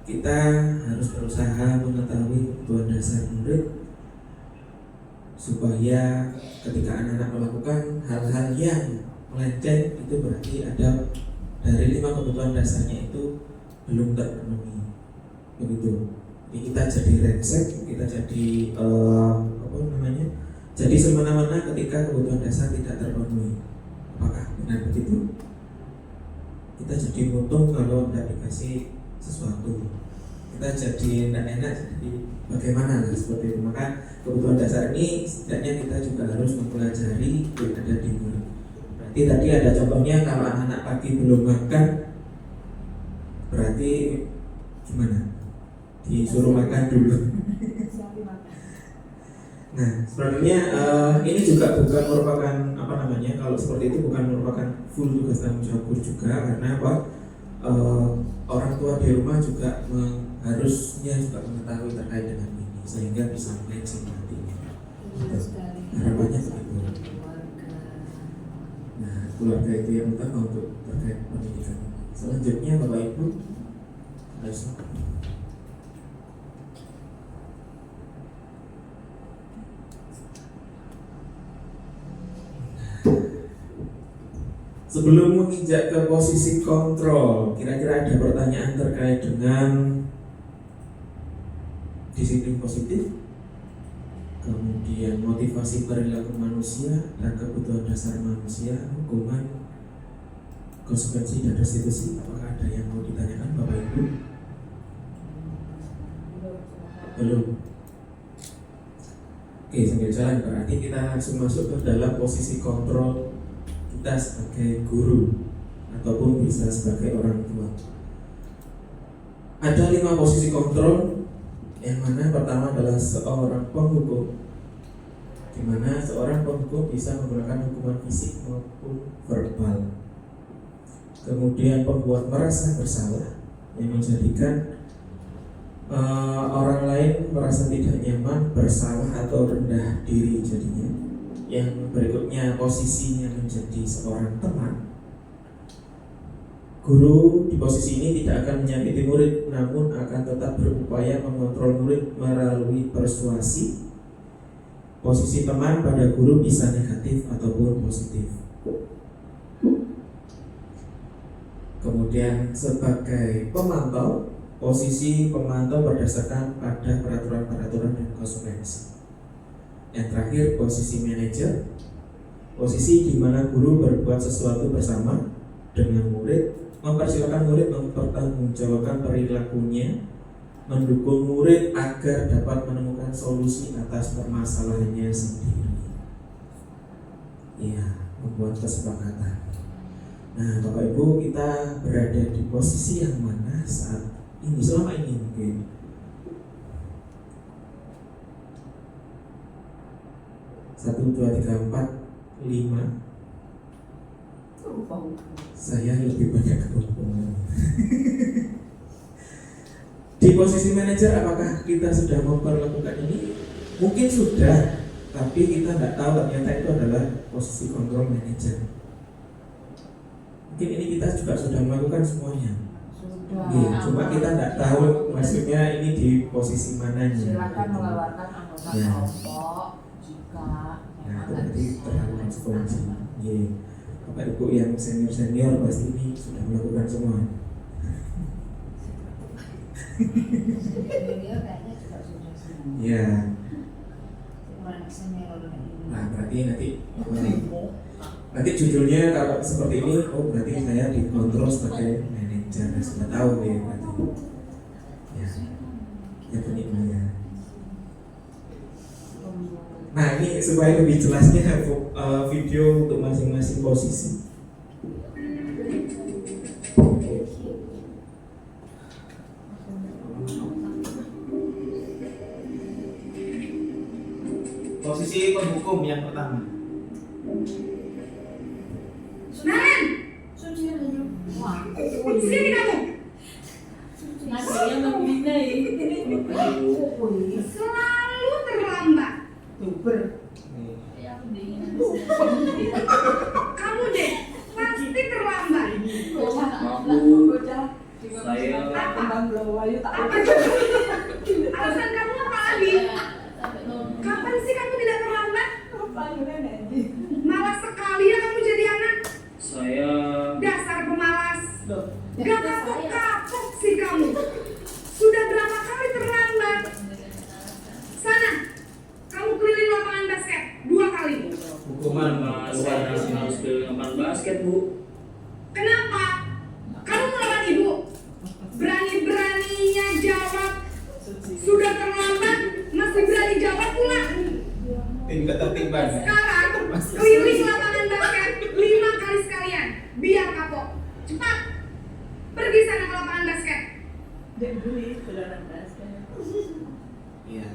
kita harus berusaha mengetahui kebutuhan dasar murid supaya ketika anak-anak melakukan hal-hal yang melenceng itu berarti ada dari 5 kebutuhan dasarnya itu belum terpenuhi. Begitu. Jadi kita jadi rengsek, kita jadi jadi semena-mena ketika kebutuhan dasar tidak terpenuhi. Apakah benar begitu? Kita jadi untung kalau tidak dikasih sesuatu. Kita jadi tidak enak, jadi bagaimana lah seperti itu. Maka kebutuhan dasar ini setidaknya kita juga harus mempelajari yang ada di murid. Berarti tadi ada contohnya kalau anak-anak pagi belum makan, berarti gimana? Disuruh makan dulu. Nah, sebenarnya ini juga bukan merupakan kalau seperti itu bukan merupakan full tugas tanggung jawab guru juga, karena orang tua di rumah juga harusnya juga mengetahui terkait dengan ini sehingga bisa matching nantinya. Harapannya begitu. Nah, keluarga itu yang utama untuk terkait pendidikan. Selanjutnya Bapak Ibu harus sebelum menginjak ke posisi kontrol, kira-kira ada pertanyaan terkait dengan disiplin positif? kemudian motivasi perilaku manusia dan kebutuhan dasar manusia, hukuman, konsekuensi dan restitusi. Apakah ada yang mau ditanyakan Bapak Ibu? Belum. Oke, sambil jalan berarti kita langsung masuk ke dalam posisi kontrol kita sebagai guru ataupun bisa sebagai orang tua. Ada 5 posisi kontrol, yang mana pertama adalah seorang penghukum, di mana seorang penghukum bisa menggunakan hukuman fisik maupun verbal. Kemudian pembuat merasa bersalah, yang menjadikan orang lain merasa tidak nyaman, bersalah atau rendah diri jadinya. Yang berikutnya posisinya menjadi seorang teman. Guru di posisi ini tidak akan menyakiti murid, namun akan tetap berupaya mengontrol murid melalui persuasi. Posisi teman pada guru bisa negatif ataupun positif. Kemudian sebagai pemantau, posisi pemantau berdasarkan pada peraturan-peraturan dan konsekuensi. Yang terakhir posisi manajer, posisi di mana guru berbuat sesuatu bersama dengan murid, mempersilakan murid mempertanggungjawabkan perilakunya, mendukung murid agar dapat menemukan solusi atas permasalahannya sendiri. Ya, membuat kesepakatan. Nah, Bapak Ibu, kita berada di posisi yang mana saat ini, selama ini mungkin? Satu, dua, tiga, empat, 5. Saya lebih banyak kelompok. Di posisi manajer, apakah kita sudah memperlakukan ini? Mungkin sudah, tapi kita nggak tahu ternyata itu adalah posisi kontrol manajer. Mungkin ini kita juga sudah melakukan semuanya. Sudah. Cuma kita nggak tahu maksudnya ini di posisi mananya. Silakan mengeluarkan anggota Ya. kelompok jika Nah, itu memang berarti terlalu konsekuensi. Bapak Ibu yang senior pasti ini sudah melakukan semua. Senior kayaknya juga sudah semua. Ya. Senior ini. Nah, berarti nanti judulnya kalau seperti ini, oh berarti saya dikontrol sebagai manajer. Sudah tahu nih berarti. Ya, ya penikmatnya. Nah, ini supaya lebih jelasnya video untuk masing-masing posisi. Posisi penghukum yang pertama. Naren, Wah, sini kamu. Nasinya membina Selalu terlambat. Kamu deh, pasti terlambat. Saya Alasan kamu apa lagi? Kapan sih kamu tidak terlambat? Malas sekali ya kamu jadi anak. saya Dasar pemalas. Gak kapok-kapok sih kamu. Sudah berapa kali terlambat? Sana, kamu keliling lapangan basket 2 kali. Hukuman saya harus ke lapangan basket, Bu. Kenapa? Kamu melawan ibu. Berani-beraninya jawab. Sudah terlambat, masih berani jawab pula. tim ketertiban. Sekarang, keliling lapangan basket 5 kali sekalian. Biar kapok. Cepat. Pergi sana ke lapangan basket. Iya.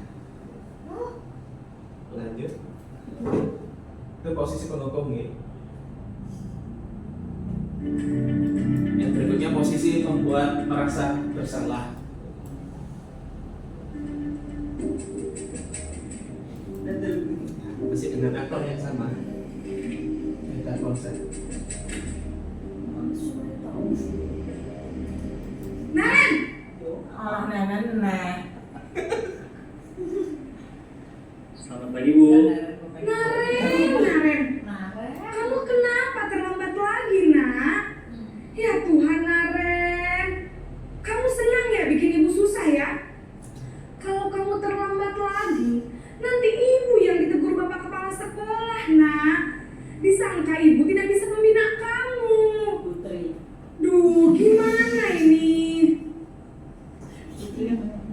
Lanjut. Itu posisi penghukum ya. Yang berikutnya posisi membuat merasa bersalah. Masih dengan aktor yang sama. Beda konsep. Naren, Alah nenek. Selamat pagi, Bu. Naren. Kamu kenapa terlambat lagi, Nak? Ya Tuhan, Naren. Kamu senang ya bikin ibu susah ya? Kalau kamu terlambat lagi, nanti ibu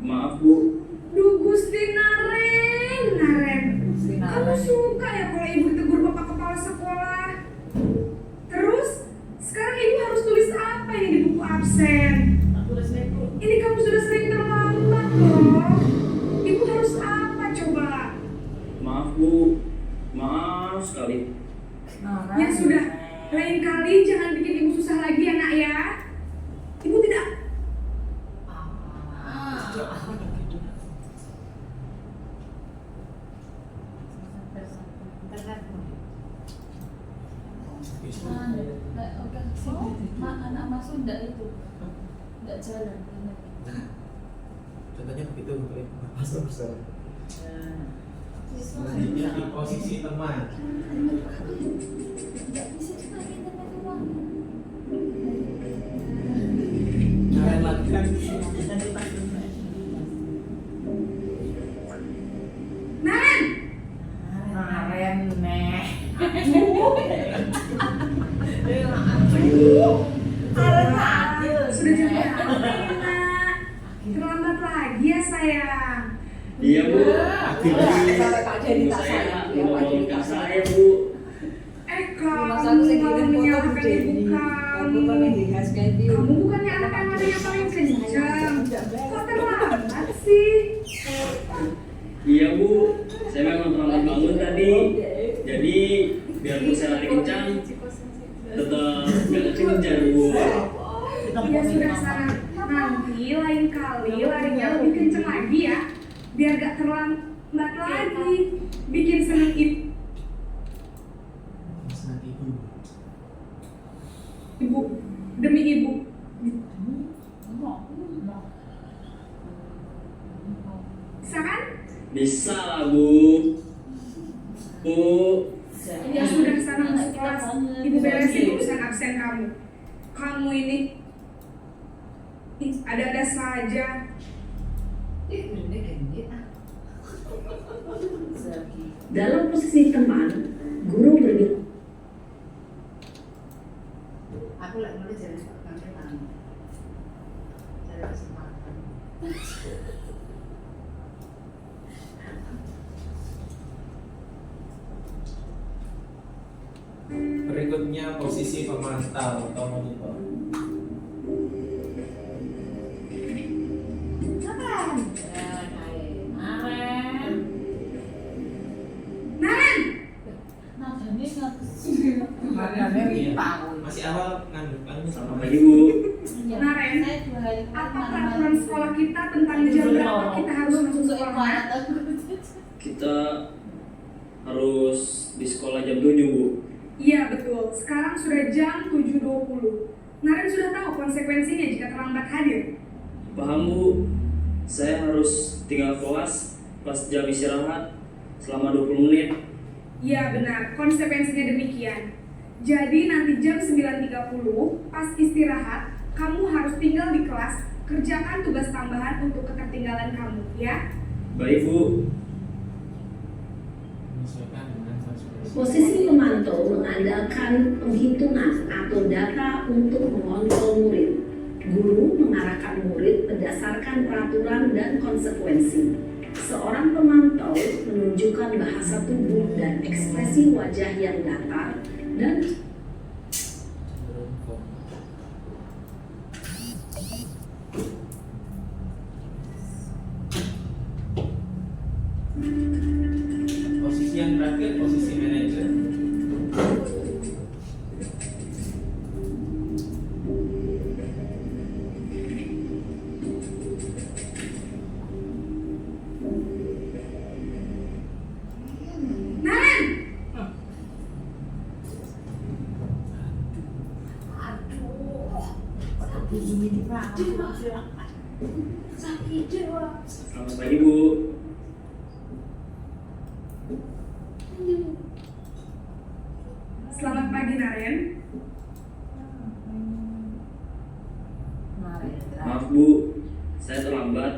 Maaf Bu, Duh Gusti Naren. Kamu suka ya kalau ibu tegur bapak kepala sekolah? Terus, sekarang ibu harus tulis apa ini di buku absen? Ini kamu sudah sering terlambat loh. Ibu harus apa coba? maaf Bu, maaf sekali. Ya sudah, lain kali jangan bikin ibu susah lagi ya nak ya. Ibu tidak. Anak Mas Sunda itu nggak jalan. Nah, contohnya begitu untuk pastor besar. Selanjutnya di posisi teman. Nggak bisa dipakai internet uang. Kalian lakukan Naren, sudah jam berapa ini nak? Terlambat lagi ya sayang. Iya Bu, Jadi ibu tak saya sayang. menolongkan saya Bu. Kamu malah menyalahkan ibu kamu. Kamu bukannya anak yang mana yang paling kencang. Kok terlambat sih? Iya Bu, saya memang terlambat bangun tadi. Jadi biarpun saya lari kencang, tetap gak kejar Bu. Ya sudah sana. Nanti lain kali larinya lebih kencang lagi ya. Biar gak terlambat lagi. Bikin seneng ibu. Senang ibu. Ibu, demi ibu. Bisa kan? Bisa lah Bu. Bu, Ya sudah sana masuk kelas. Ibu beresin urusan absen kamu. Kamu ini ada-ada saja. Dalam posisi teman, guru berbicara. Aku lagi nulis jadi pakai tangan. Jadi kesempatan. Berikutnya posisi pemantau atau monitor. Naren, Nadanya Iya. Masih awal kan selamat pagi Bu. Naren, apa peraturan sekolah kita tentang jam berapa kita harus masuk sekolah? Kita harus di sekolah jam 7 Bu. Iya betul, sekarang sudah jam 7.20. Naren sudah tahu konsekuensinya jika terlambat hadir. Paham Bu, saya harus tinggal kelas pas jam istirahat selama 20 menit. Iya benar, konsekuensinya demikian. Jadi nanti jam 9.30 pas istirahat, kamu harus tinggal di kelas, kerjakan tugas tambahan untuk ketertinggalan kamu, ya? Baik Bu. menyesuaikan dengan konsekuensi. Posisi pemantau mengandalkan penghitungan atau data untuk mengontrol murid. Guru mengarahkan murid berdasarkan peraturan dan konsekuensi. Seorang pemantau menunjukkan bahasa tubuh dan ekspresi wajah yang datar dan Cenderung formal. Posisi yang terakhir posisi manajer. Naren, Selamat pagi Bu. selamat pagi Naren. Maaf Bu, saya terlambat.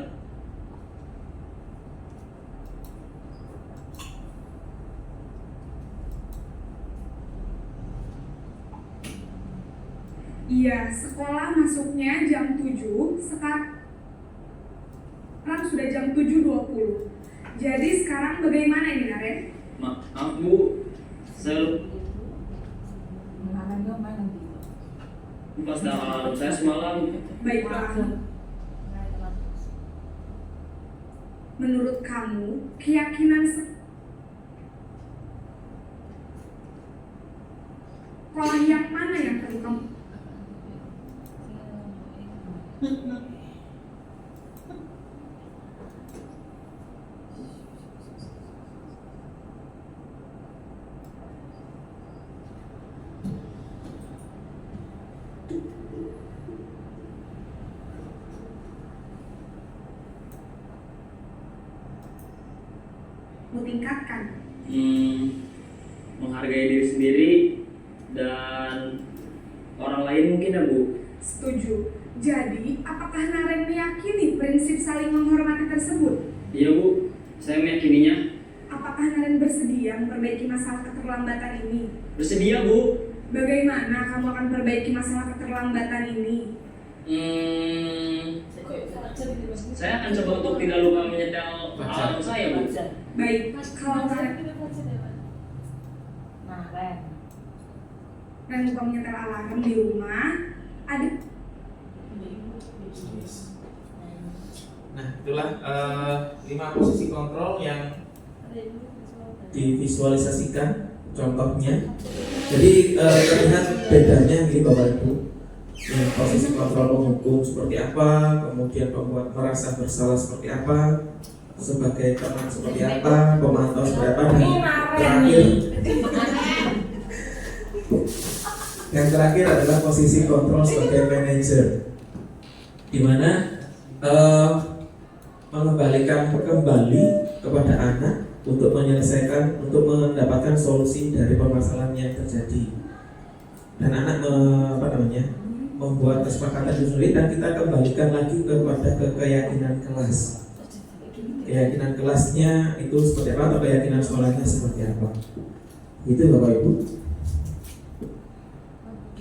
Iya, sekolah masuknya jam 7, sekarang sudah jam 7.20. Jadi sekarang bagaimana ini, Naren? Maaf Bu, saya pas dalam saya semalam. Baiklah. Menurut kamu, keyakinan sekolah yang mana yang perlu kamu? Tingkatkan. Menghargai diri sendiri dan orang lain mungkin ya Bu. Setuju. Jadi, apakah Naren meyakini prinsip saling menghormati tersebut? Iya Bu, saya meyakininya. Apakah Naren bersedia memperbaiki masalah keterlambatan ini? Bersedia Bu. Bagaimana kamu akan perbaiki masalah keterlambatan ini? Saya akan coba untuk tidak lupa menyetel alarm saya Bu. Baik, kalau Naren lupa menyetel alarm di rumah, ada. Nah, itulah 5 posisi kontrol yang divisualisasikan contohnya. Jadi terlihat bedanya nih Bapak Ibu. Yang posisi kontrol penghukum seperti apa, kemudian pembuat merasa bersalah seperti apa, sebagai teman seperti apa, pemantau seperti apa, dan yang terakhir adalah posisi kontrol sebagai manajer, di mana mengembalikan kembali kepada anak untuk menyelesaikan, untuk mendapatkan solusi dari permasalahan yang terjadi, dan anak membuat kesepakatan itu sendiri, dan kita kembalikan lagi kepada keyakinan kelas. Keyakinan kelasnya itu seperti apa, atau keyakinan sekolahnya seperti apa. Itu Bapak Ibu.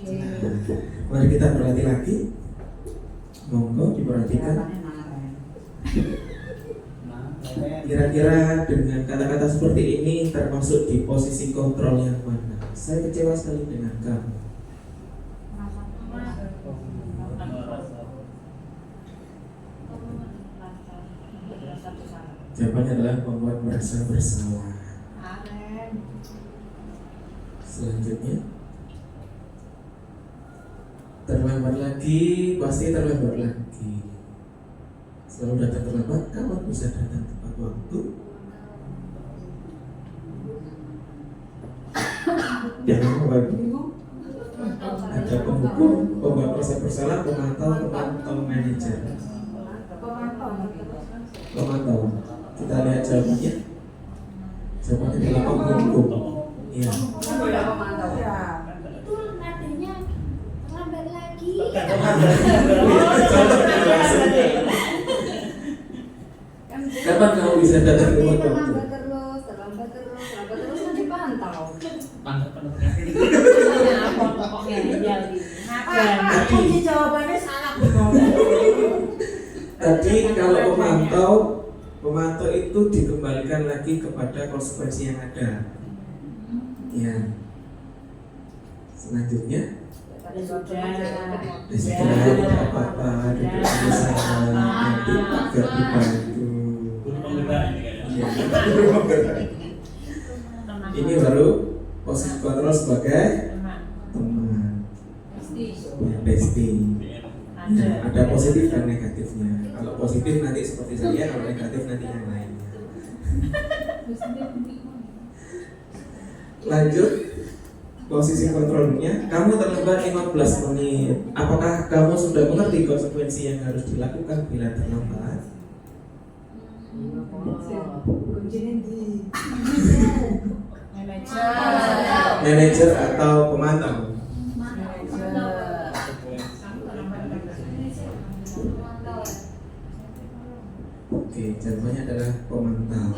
Nah, mari kita berlatih lagi. Monggo diperhatikan. Kira-kira dengan kata-kata seperti ini termasuk di posisi kontrol yang mana? Saya kecewa sekali dengan kamu. Jawabannya adalah membuat merasa bersalah. Selanjutnya, terlambat lagi, pasti terlambat lagi. Selalu datang terlambat, kapan bisa datang tepat waktu? Jangan Bapak-Ibu. Ada penghukum, pembuat merasa bersalah, pemantau manajer. Pemantau. Kita lihat jawabannya. Jawabannya adalah penghukum. Iya. Itu nadanya lambat lagi. Kapan kamu bisa datang ke waktu? Terlambat terus kan dipantau. Kunci jawabannya salah. Tadi kalau pemantau itu dikembalikan lagi kepada konsekuensi yang ada. Ya. Selanjutnya, sudah tidak apa-apa, duduk bersama, nanti agar dibantu. Ya. Ini baru posisi kontrol sebagai teman. Ya, bestie. Ya, ada positif dan negatifnya. Kalau positif nanti seperti saya, kalau negatif nanti yang lainnya. Lanjut, posisi kontrolnya. Kamu terlambat 15 menit. Apakah kamu sudah mengerti konsekuensi yang harus dilakukan bila terlambat? Manajer atau pemantau? Oke, jawabannya adalah pemantau.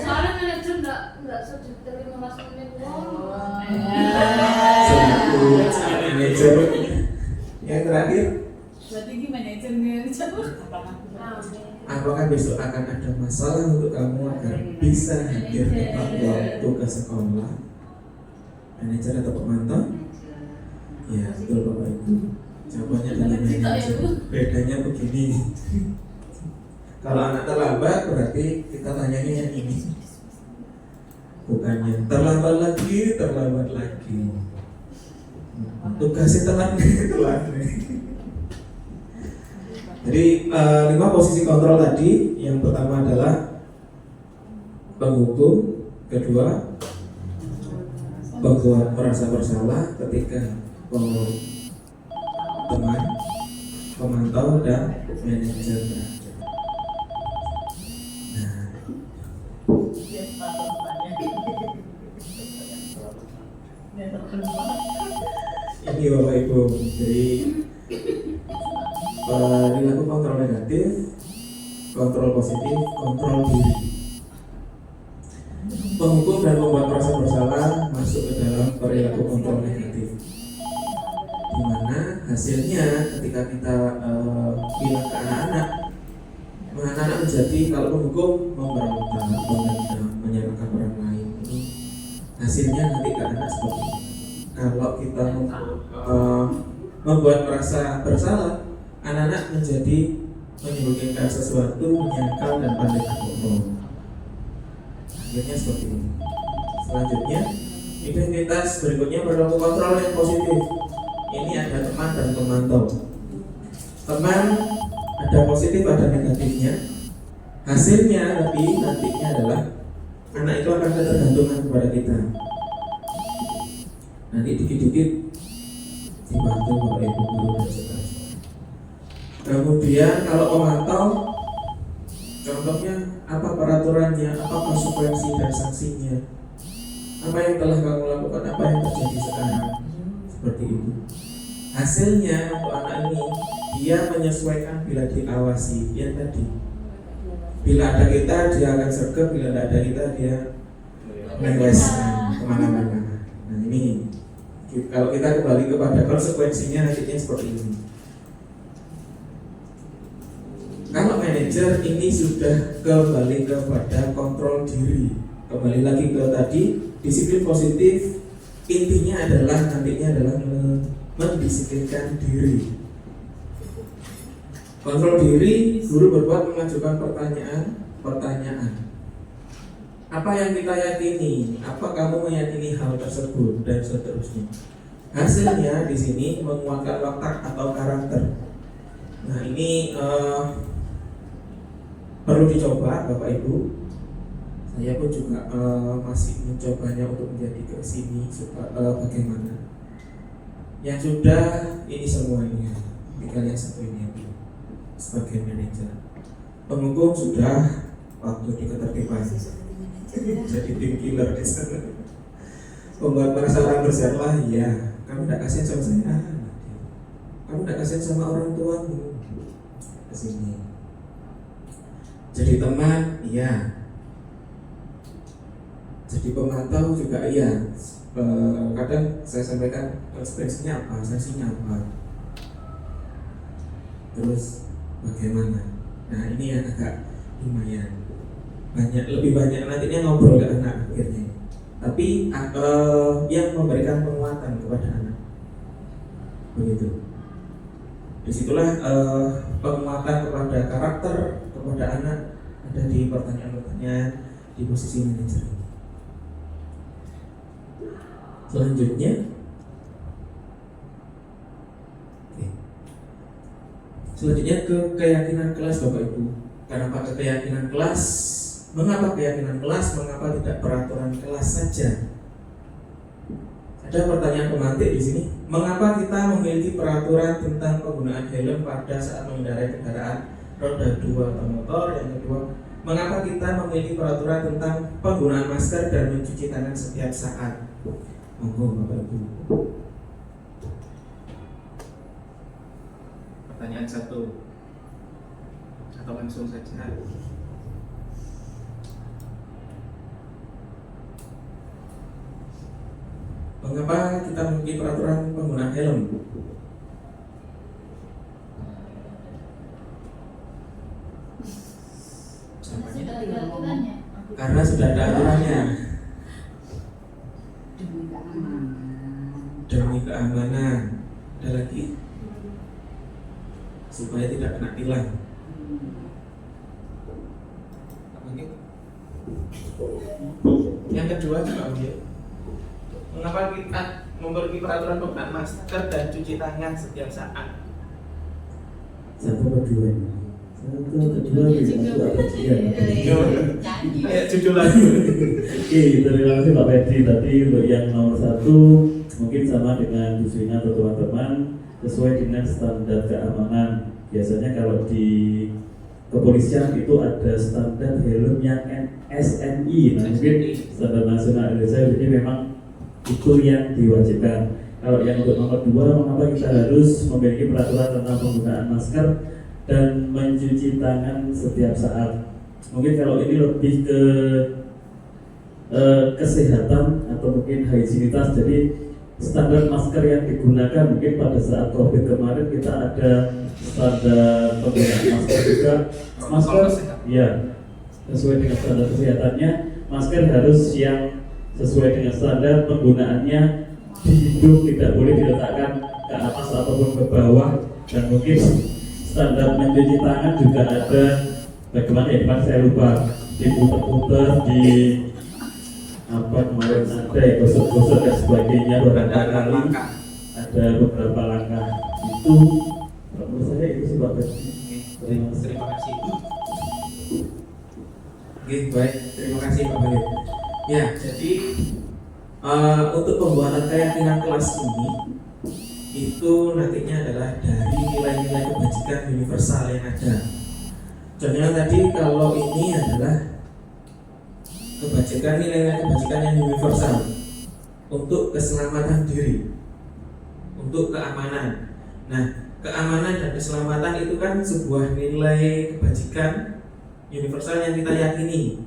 Soalnya manajer nggak sudah terima masuknya uang. Selaku manajer yang terakhir. Berarti gimana manajernya? Apakah besok akan ada masalah untuk kamu agar bisa hadir tepat waktu ke sekolah? Manajer atau pemantau? Ya, betul Bapak Ibu. Jawabannya adalah manajer. Bedanya begini. Kalau anak terlambat berarti kita tanyanya yang ini. Bukannya terlambat lagi. Tugasnya telat nih. Jadi 5 posisi kontrol tadi. Yang pertama adalah penghukum, kedua pembuat merasa bersalah, ketiga teman, pemantau, dan manajer. Nah, ini Bapak Ibu. Jadi dilakukan kontrol negatif, kontrol positif, kontrol diri. Penghukum dan membuat merasa bersalah masuk ke dalam perilaku kontrol negatif, di mana hasilnya ketika kita bilang ke anak-anak menjadi kalau penghukum memberontak, menendam, menyalahkan orang lain, ini hasilnya nanti ke anak seperti itu. Kalau kita membuat merasa bersalah, anak-anak menjadi menyembunyikan sesuatu, menyangkal dan pandai bohong. Akhirnya seperti ini. Selanjutnya, identitas berikutnya perilaku kontrol yang positif. Ini ada teman dan pemantau. Teman ada positif, ada negatifnya. Hasilnya tapi nantinya adalah anak itu akan ketergantungan kepada kita. Nanti dikit-dikit dibantu oleh ibu guru dan seterusnya. Kemudian kalau pemantau, contohnya apa peraturannya, apa konsekuensi dan sanksinya, apa yang telah kamu lakukan, apa yang terjadi sekarang, seperti itu. Hasilnya untuk anak ini, dia menyesuaikan bila diawasi, yang tadi. Bila ada kita, dia akan sergap, bila tidak ada kita, dia meles kemana-mana. Nah ini, kalau kita kembali kepada konsekuensinya, nantinya seperti ini. Kalau manajer ini sudah kembali kepada kontrol diri, kembali lagi ke tadi disiplin positif, intinya adalah nantinya adalah mendisiplinkan diri. Kontrol diri, guru berbuat mengajukan pertanyaan. Apa yang kita yakini? Apa kamu meyakini hal tersebut dan seterusnya. Hasilnya di sini menguatkan watak atau karakter. Nah ini perlu dicoba Bapak Ibu. Saya pun juga masih mencobanya untuk menjadi ke sini bagaimana. Yang sudah ini semuanya, tinggal yang satu ini sebagai manajer. Penghukum sudah waktu di ketertiban, jadi tim killer di sana. Membuat merasa orang bersalah, ya. Kamu tidak kasihan sama saya, kamu tidak kasihan sama orang tuamu, kesini. Jadi teman, iya. Jadi pemantau juga iya. Kadang saya sampaikan konsekuensinya apa, sanksinya apa. Terus bagaimana? Nah ini yang agak lumayan lebih banyak nantinya ngobrol ke anak akhirnya. Tapi yang memberikan penguatan kepada anak, begitu. Disitulah penguatan kepada karakter kepada anak ada di pertanyaan-pertanyaan di posisi manajer ini. Selanjutnya, selanjutnya ke keyakinan kelas Bapak Ibu. Kenapa ke keyakinan kelas? Mengapa keyakinan kelas? Mengapa tidak peraturan kelas saja? Ada pertanyaan pemantik di sini. Mengapa kita memiliki peraturan tentang penggunaan helm pada saat mengendarai kendaraan roda 2 atau motor? Yang kedua, mengapa kita memiliki peraturan tentang penggunaan masker dan mencuci tangan setiap saat? Monggo Bapak Ibu. Pertanyaan 1 atau langsung saja. Mengapa kita memiliki peraturan penggunaan helm? Masih ada aturannya. Karena sudah ada aturannya. Demi keamanan. Demi keamanan. Ada lagi supaya tidak kena tilang. Yang kedua juga mengapa kita memiliki peraturan penggunaan masker dan cuci tangan setiap saat? Satu kedua ini. Satu kedua Kayak judul lagi. Oke, terima kasih Pak Pedri. Tadi untuk yang nomor 1 mungkin sama dengan Bu Svina atau teman-teman, sesuai dengan standar keamanan. Biasanya kalau di kepolisian itu ada standar helm yang SNI, nah mungkin standar nasional Indonesia, jadi memang itu yang diwajibkan. Kalau yang untuk nomor 2, mengapa kita harus memiliki peraturan tentang penggunaan masker dan mencuci tangan setiap saat? Mungkin kalau ini lebih ke kesehatan atau mungkin higienitas. Jadi standar masker yang digunakan mungkin pada saat COVID kemarin kita ada standar penggunaan masker juga. Masker, ya sesuai dengan standar kesehatannya. Masker harus yang sesuai dengan standar penggunaannya di hidung, tidak boleh diletakkan ke atas ataupun ke bawah. Dan mungkin standar mencuci tangan juga ada. Bagaimana ya Pak, saya lupa, diputer-puter di apa kemarin ada ya, gosok-gosok dan sebagainya beberapa kali, ada beberapa langkah itu. Menurut saya itu sih Pak Pedri. Terima kasih. Oke, baik, terima kasih Pak Bayu. Ya, jadi untuk pembuatan keyakinan kelas ini itu nantinya adalah dari nilai-nilai kebajikan universal yang ada. Contohnya tadi kalau ini adalah kebajikan, nilai-nilai kebajikan yang universal untuk keselamatan diri, untuk keamanan. Nah, keamanan dan keselamatan itu kan sebuah nilai kebajikan universal yang kita yakini.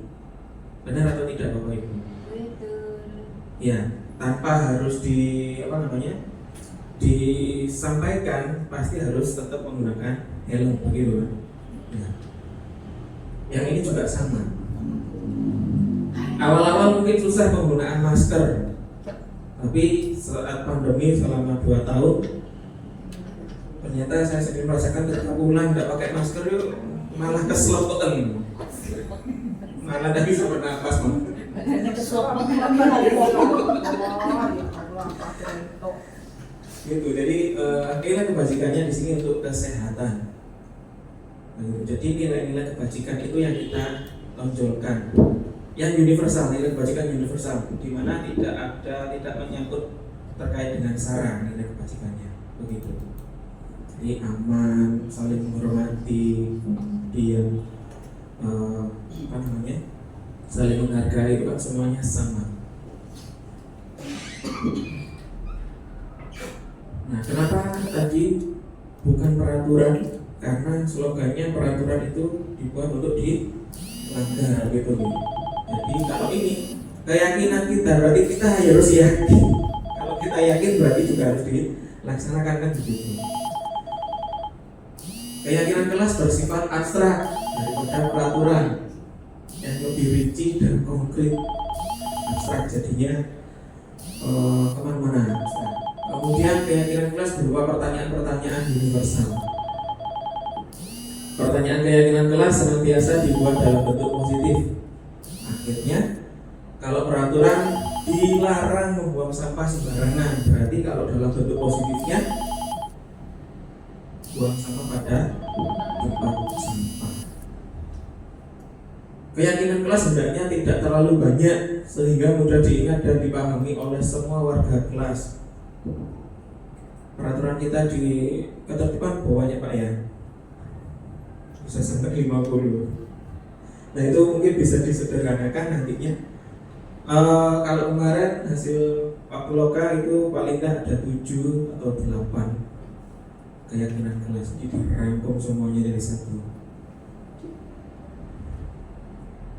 Benar atau tidak Bapak Ibu? Ya, tanpa harus disampaikan, pasti harus tetap menggunakan helm, begitu kan? Ya. Yang ini juga sama. Awal-awal mungkin susah penggunaan masker, tapi saat pandemi selama 2 tahun, ternyata saya sendiri merasakan ketika pulang nggak pakai masker yuk, malah keselototan, malah tidak bisa bernapas mah. Gitu. Jadi nilai kebajikannya di sini untuk kesehatan. Jadi nilai-nilai kebajikan itu yang kita tonjolkan, yang universal, nilai kebajikan universal, di mana tidak menyangkut terkait dengan sara nilai kebajikannya, begitu. Jadi aman, saling menghormati, diam, saling menghargai, itu kan semuanya sama. Nah, kenapa tadi bukan peraturan? Karena slogannya peraturan itu dibuat untuk dilanggar, gitu. Jadi kalau ini keyakinan kita, berarti kita harus yakin. Kalau kita yakin berarti juga harus dilaksanakan, kan begitu. Keyakinan kelas bersifat abstrak daripada peraturan yang lebih rinci dan konkret. Abstrak jadinya kemana-mana. Kemudian keyakinan kelas berupa pertanyaan-pertanyaan universal. Pertanyaan keyakinan kelas senantiasa dibuat dalam bentuk positif. Akhirnya, kalau peraturan dilarang membuang sampah sembarangan, berarti kalau dalam bentuk positifnya buang sampah pada tempat sampah. Keyakinan kelas hendaknya tidak terlalu banyak sehingga mudah diingat dan dipahami oleh semua warga kelas. Peraturan kita di ketertiban bawahnya Pak ya, bisa sampai 50. Nah itu mungkin bisa disederhanakan nantinya. Kalau kemarin hasil Pak Puloka itu paling tidak ada 7 atau 8 keyakinan kelas, jadi dirangkum semuanya dari satu.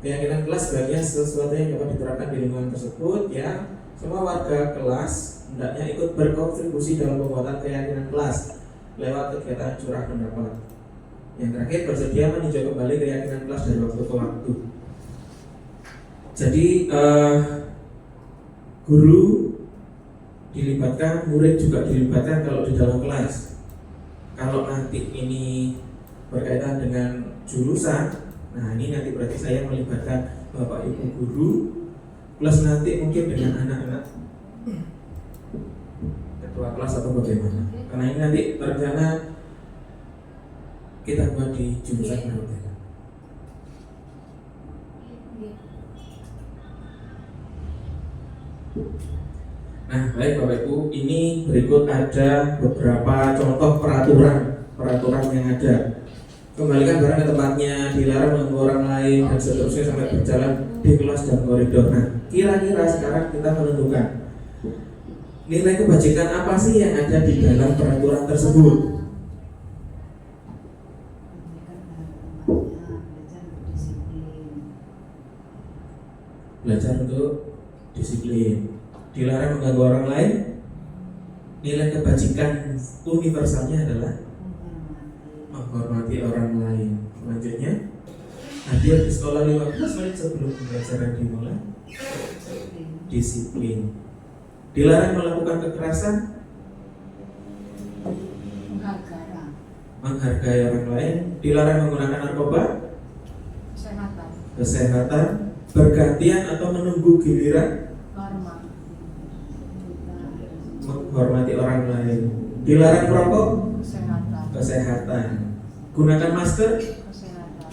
Keyakinan kelas sebagai sesuatu yang dapat diterapkan di lingkungan tersebut, ya semua warga kelas hendaknya ikut berkontribusi dalam pembuatan keyakinan kelas lewat kegiatan curah pendapat. Yang terakhir, bersedia meninjau kembali keyakinan kelas dari waktu ke waktu. Jadi guru dilibatkan, murid juga dilibatkan kalau di dalam kelas. Kalau nanti ini berkaitan dengan jurusan, nah ini nanti berarti saya melibatkan Bapak Ibu guru plus nanti mungkin dengan anak-anak ketua kelas atau bagaimana. Karena ini nanti rencana kita buat di jurusan berbeda. Nah, baik Bapak Ibu, ini berikut ada beberapa contoh peraturan yang ada. Kembalikan barang ke tempatnya, dilarang mengganggu orang lain dan seterusnya sampai berjalan di kelas dan koridor. Nah, kira-kira sekarang kita menentukan nilai kebajikan apa sih yang ada di dalam peraturan tersebut. Belajar untuk disiplin, dilarang mengganggu orang lain. Nilai kebajikan universalnya adalah menghormati orang lain. Selanjutnya, hadir di sekolah 15 menit sebelum pembelajaran dimulai. Disiplin. Dilarang melakukan kekerasan. Menghargai orang lain. Dilarang menggunakan narkoba. Kesehatan. Bergantian atau menunggu giliran. Menghormati orang lain. Dilarang merokok. Kesehatan. Gunakan masker.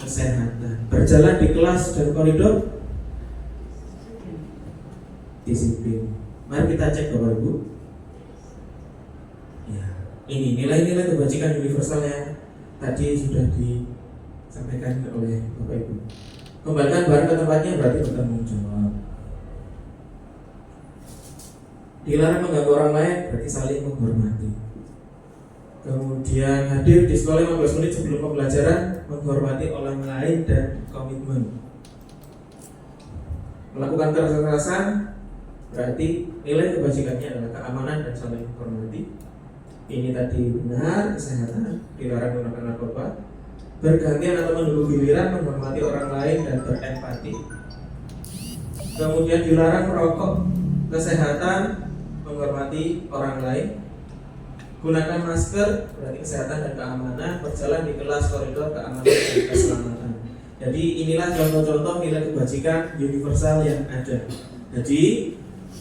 Kesehatan. Berjalan di kelas dan koridor. Disiplin. Mari kita cek Bapak Ibu. Ya, ini nilai-nilai kebajikan universal yang tadi sudah disampaikan oleh Bapak Ibu. Kembalikan barang ke tempatnya berarti bertanggung jawab. Dilarang mengganggu orang lain berarti saling menghormati. Kemudian hadir di sekolah 15 menit sebelum pembelajaran, menghormati orang lain dan komitmen. Melakukan kekerasan berarti nilai kebajikannya adalah keamanan dan saling menghormati. Ini tadi benar. Kesehatan, dilarang menggunakan narkoba. Bergantian atau menunggu giliran, menghormati orang lain dan berempati. Kemudian dilarang merokok. Kesehatan, menghormati orang lain. Gunakan masker, berarti kesehatan dan keamanan. Berjalan di kelas, koridor, keamanan dan keselamatan. Jadi inilah contoh-contoh nilai kebajikan universal yang ada. Jadi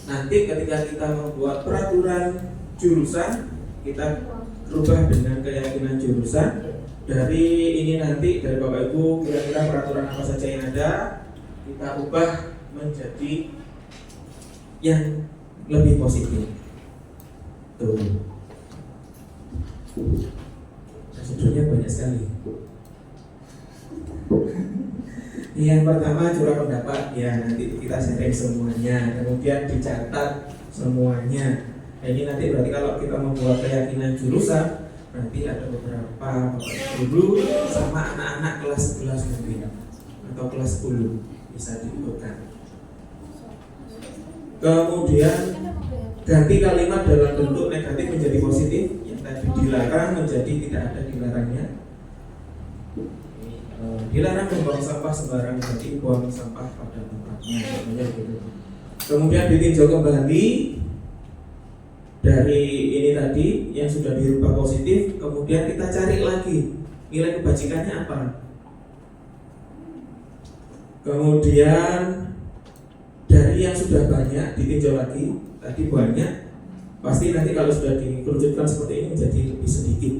nanti ketika kita membuat peraturan jurusan, kita rubah dengan keyakinan jurusan. Dari ini nanti dari Bapak Ibu kira-kira peraturan apa saja yang ada, kita ubah menjadi yang lebih positif. Tuh. Prosedurnya banyak sekali. Yang pertama curah pendapat, ya nanti kita sharing semuanya, kemudian dicatat semuanya. Nah, ini nanti berarti kalau kita membuat keyakinan jurusan, nanti ada beberapa guru sama anak-anak kelas 11 mungkin atau kelas 10 bisa diikutkan. Kemudian ganti kalimat dalam bentuk negatif menjadi positif. Yang tadi dilarang menjadi tidak ada dilarangnya. Dilarang membuang sampah sembarangan, jadi buang sampah pada tempatnya, namanya gitu. Kemudian ditinjau kembali dari ini tadi yang sudah dirubah positif, kemudian kita cari lagi nilai kebajikannya apa. Kemudian dari yang sudah banyak ditinjau lagi, tadi banyak, pasti nanti kalau sudah dikerucutkan seperti ini menjadi lebih sedikit.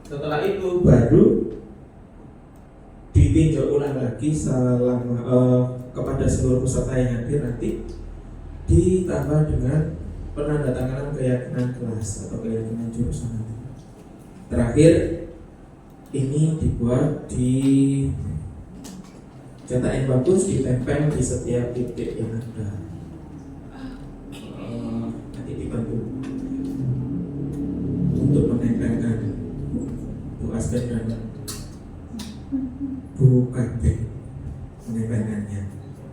Setelah itu baru ditinjau ulang lagi selama kepada seluruh peserta yang hadir nanti, ditambah dengan penandatanganan keyakinan kelas atau keyakinan jurusan nanti. Terakhir ini dibuat di cetak yang bagus, ditempel di setiap titik yang ada. Nanti dibantu untuk menempelkan Bu Aspen dan Bu Kante menempelkannya.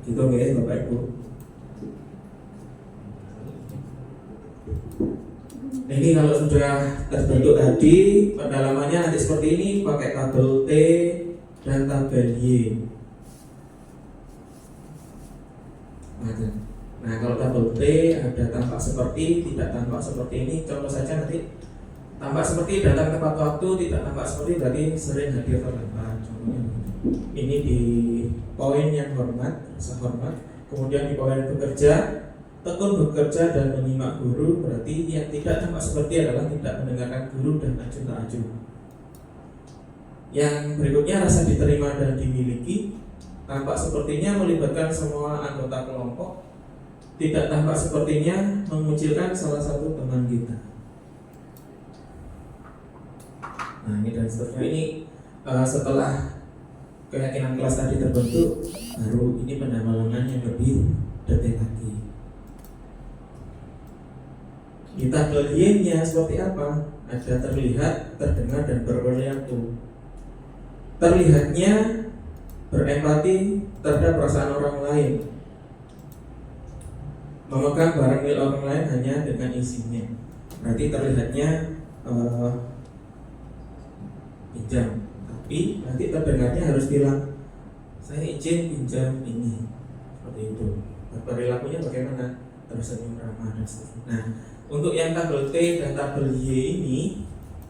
Gitu guys Bapak Ibu. Nah, ini kalau sudah terbentuk tadi, pendalamannya nanti seperti ini, pakai tabel T dan tabel Y. Nah, kalau tabel T ada tampak seperti, tidak tampak seperti ini. Contoh saja nanti tampak seperti datang tepat waktu, tidak tampak seperti berarti sering hadir terlambat. Contohnya ini di poin yang hormat, rasa hormat. Kemudian di poin bekerja, tekun bekerja dan menyimak guru, berarti yang tidak tampak seperti adalah tidak mendengarkan guru dan acuh tak acuh. Yang berikutnya rasa diterima dan dimiliki, tampak sepertinya melibatkan semua anggota kelompok, tidak tampak sepertinya mengucilkan salah satu teman kita. Nah, ini dan seterusnya. Ini setelah keyakinan kelas tadi terbentuk, baru ini pendalaman yang lebih detail lagi. Di tabel Y-nya seperti apa? Ada terlihat, terdengar, dan berperilaku. Terlihatnya berempati terhadap perasaan orang lain, memegang barang milik orang lain hanya dengan isinya. Berarti terlihatnya pinjam, tapi nanti terdengarnya harus bilang saya izin pinjam ini, seperti itu. Perilakunya bagaimana? Tersenyum ramah dan seterusnya. Nah, untuk yang tabel T dan tabel Y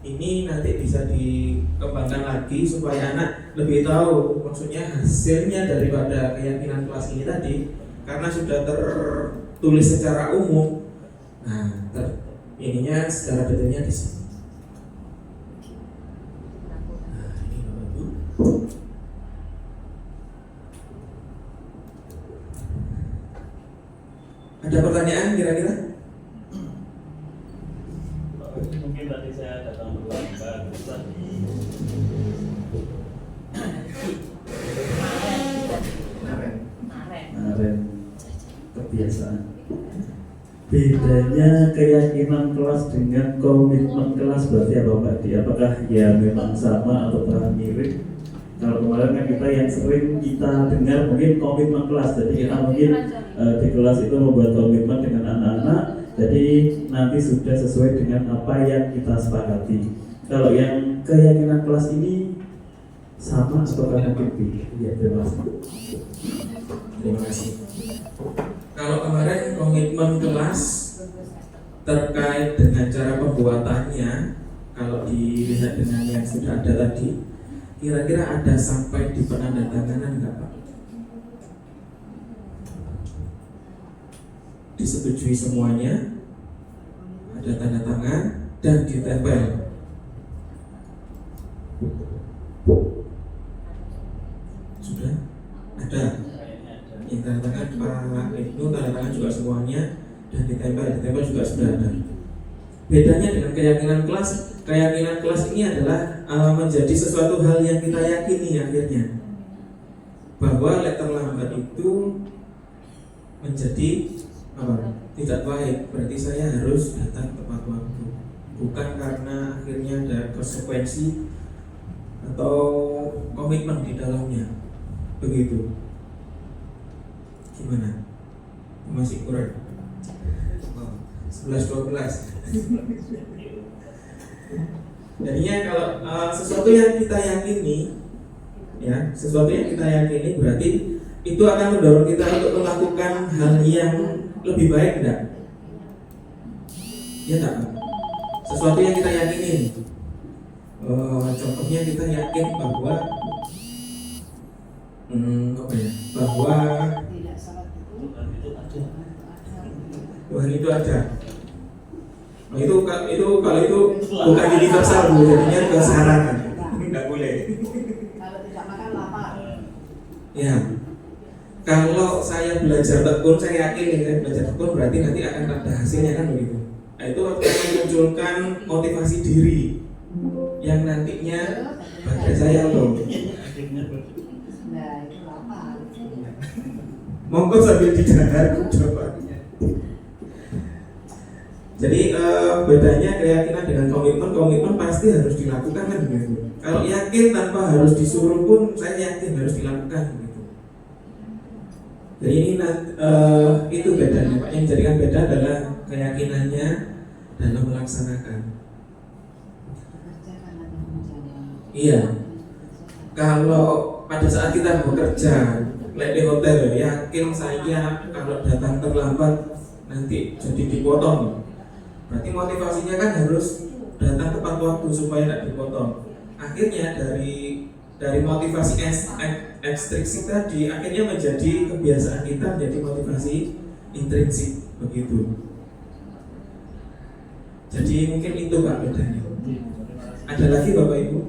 ini nanti bisa dikembangkan lagi supaya anak lebih tahu maksudnya hasilnya daripada keyakinan kelas ini tadi, karena sudah tertulis secara umum. Nah, ininya secara detailnya di sini. Nah, ini Bapak Ibu. Ada pertanyaan kira-kira? Mungkin tadi saya datang terlambat. Kemarin kebiasaan. Bedanya keyakinan kelas dengan komitmen kelas berarti apa Mbak Di? Apakah ya memang sama atau mirip? Kalau kemarin kan kita yang sering kita dengar mungkin komitmen kelas, jadi kita mungkin di kelas itu membuat komitmen dengan anak-anak, jadi nanti sudah sesuai dengan apa yang kita sepakati. Kalau yang keyakinan kelas ini sama atau mungkin beda? Ya, terima kasih. Terima kasih. Kalau kemarin komitmen kelas terkait dengan cara pembuatannya, kalau dilihat dengan yang sudah ada tadi, kira-kira ada sampai di penandatanganan nggak Pak? Disetujui semuanya, ada tanda tangan dan ditempel. Sudah ada yang tanda tangan Pak Ibnu, tanda tangan juga semuanya, dan ditempel juga sudah ada. Bedanya dengan keyakinan kelas ini adalah menjadi sesuatu hal yang kita yakini akhirnya, bahwa letter lambat itu menjadi tidak baik, berarti saya harus datang tepat waktu, bukan karena akhirnya ada konsekuensi atau komitmen di dalamnya. Begitu. Gimana? Masih kurang? 11-12. Jadinya kalau sesuatu yang kita yakini, ya, sesuatu yang kita yakini berarti itu akan mendorong kita untuk melakukan hal yang lebih baik, enggak? Ya enggak? Sesuatu yang kita yakini. Contohnya kita yakin bahwa bahwa Tuhan itu ada. Nah, itu kalau itu bukan universal, jadinya keseharian, nggak boleh. Kalau tidak makan lapar. Ya, kalau saya belajar tekun, saya yakin saya belajar tekun berarti nanti akan ada hasilnya kan begitu. Nah, itu akan memunculkan motivasi diri yang nantinya bagai saya loh. Nah, itu lapar. Monggo sambil didengar jawabannya. Jadi bedanya keyakinan dengan komitmen pasti harus dilakukan kan begitu. Kalau yakin tanpa harus disuruh pun saya yakin harus dilakukan gitu. Jadi ini itu bedanya Pak. Yang menjadikan beda adalah keyakinannya dalam melaksanakan. Kerjakan atau menjalani. Iya. Kalau pada saat kita bekerja, di hotel, yakin saya kalau datang terlambat nanti jadi dipotong. Berarti motivasinya kan harus datang tepat waktu supaya tidak dipotong. Akhirnya dari motivasi ekstrinsik tadi akhirnya menjadi kebiasaan kita, menjadi motivasi intrinsik begitu. Jadi mungkin itu Pak bedanya. Ada lagi Bapak Ibu?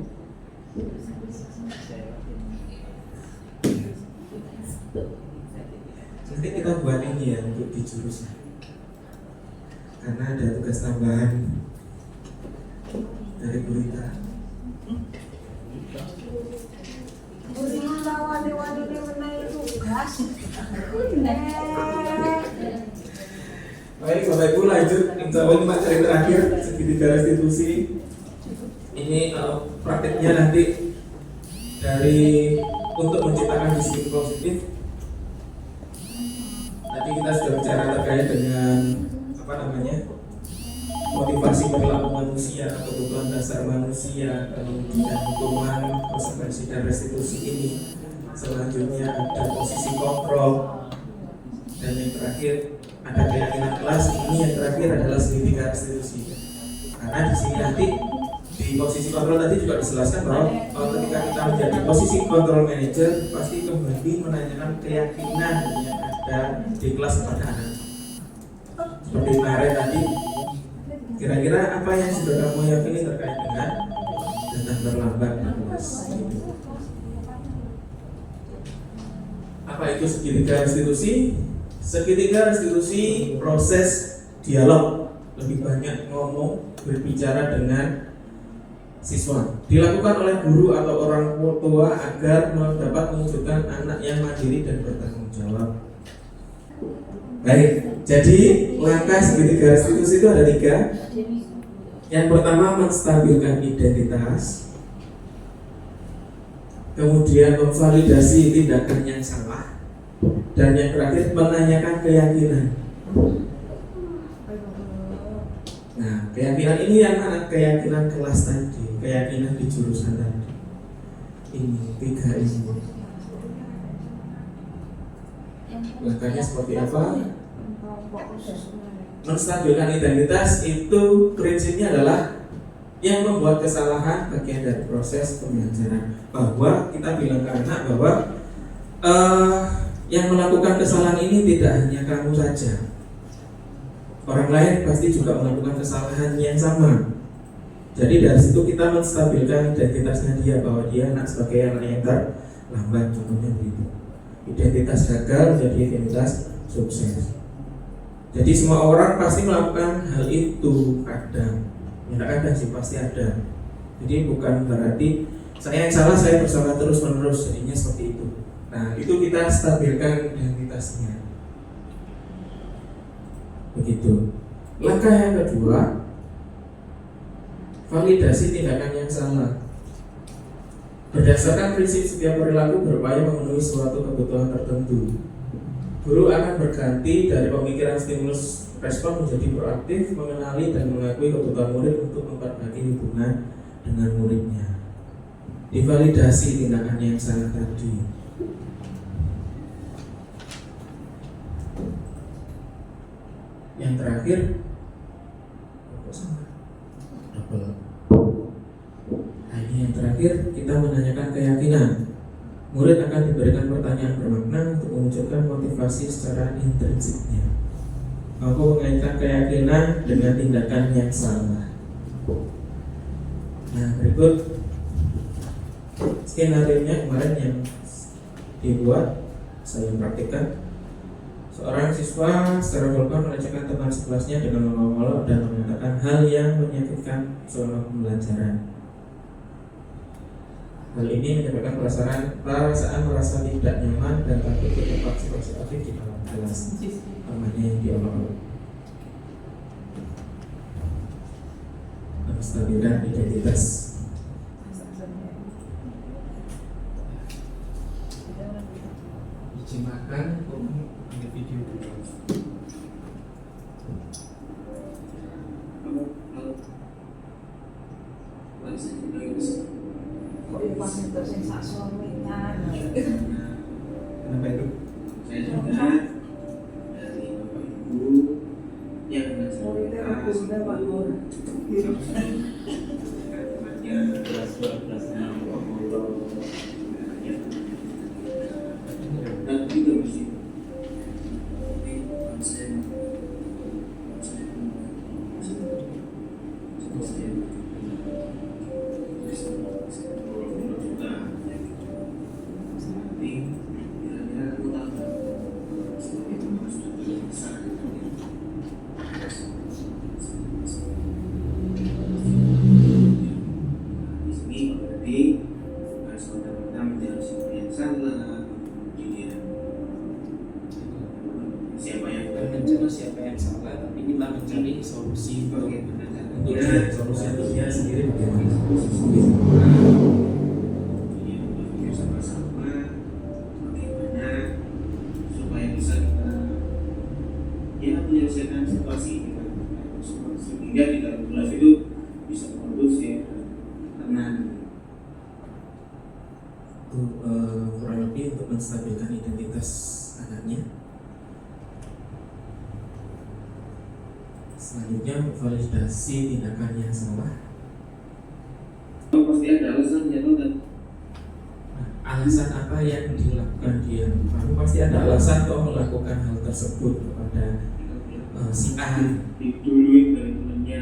Nanti kita buat ini ya untuk di jurusan, karena ada tugas tambahan dari Bu Rita. Baik Bapak Ibu lanjut, insya Allah ini materi terakhir segitiga restitusi. Ini prakteknya nanti dari untuk menciptakan disiplin positif. Tadi kita sudah bicara terkait dengan motivasi perilaku manusia atau kebutuhan dasar manusia, kemudian hukuman, konsekuensi dan restitusi ini. Selanjutnya ada posisi kontrol, dan yang terakhir ada keyakinan kelas. Ini yang terakhir adalah segitiga restitusi. Karena di sini nanti di posisi kontrol tadi juga dijelaskan bahwa ketika kita menjadi posisi kontrol manager pasti kembali menanyakan keyakinan yang ada di kelas kepada anak. Seperti kemarin tadi, kira-kira apa yang sudah kamu yakini terkait dengan datang terlambat di kelas? Apa itu segitiga restitusi? Segitiga restitusi proses dialog, lebih banyak ngomong, berbicara dengan siswa. Dilakukan oleh guru atau orang tua agar dapat mewujudkan anak yang mandiri dan bertanggung jawab. Baik, jadi langkah segitiga restitusi itu ada 3. Yang pertama menstabilkan identitas, kemudian memvalidasi tindakan yang salah, dan yang terakhir menanyakan keyakinan. Nah, keyakinan ini yang mana? Keyakinan kelas tadi, keyakinan di jurusan tadi. Ini 3 ini. Langkahnya seperti apa? Menstabilkan identitas itu prinsipnya adalah yang membuat kesalahan bagian dari proses pembelajaran. Bahwa kita bilang ke anak bahwa yang melakukan kesalahan ini tidak hanya kamu saja, orang lain pasti juga melakukan kesalahan yang sama. Jadi dari situ kita menstabilkan identitasnya dia, bahwa dia anak sebagai anak yang terlambat, contohnya begitu. Identitas gagal menjadi identitas sukses. Jadi semua orang pasti melakukan hal itu kadang, ya kadang sih pasti ada. Jadi bukan berarti saya yang salah, saya bersalah terus menerus, jadinya seperti itu. Nah itu kita stabilkan identitasnya. Begitu. Langkah yang kedua, validasi tindakan yang salah. Berdasarkan prinsip setiap perilaku berupaya memenuhi suatu kebutuhan tertentu. Guru akan berganti dari pemikiran stimulus respon menjadi proaktif, mengenali dan mengakui kebutuhan murid untuk memperbaiki hubungan dengan muridnya. Divalidasi tindakan yang salah tadi. Yang terakhir, nah ini yang terakhir, kita menanyakan keyakinan. Murid akan diberikan pertanyaan bermakna untuk memunculkan motivasi secara intrinsiknya. Mampu mengaitkan keyakinan dengan tindakan yang salah. Nah berikut skenario-nya kemarin yang dibuat, saya praktikkan. Seorang siswa secara vulgar melecehkan teman sekelasnya dengan mengolok dan mengatakan hal yang menyakitkan selama pembelajaran. Hal ini menyebabkan perasaan merasa tidak nyaman dan takut berpartisipasi aktif di dalam kelas. Namanya yang diolok-olok. Menstabilkan identitas. Izin makan, ini video dulu. sing sak suaminya. Kenapa itu? Saya juga dari Bapak Ibu yang siapa yang salah, tapi kita mencari solusi untuk solusi dia sendiri bagaimana? Sama-sama bagaimana supaya bisa kita menyelesaikan situasi sehingga di dalam kelas itu bisa kondusif dan tenang. Itu kurang lebih untuk menstabilkan identitas anaknya. Selanjutnya validasi tindakan yang salah. Pasti ada alasannya, kan? Alasan apa yang dilakukan dia? Pasti ada alasan toh melakukan hal tersebut kepada si A. Diduluin dari temannya.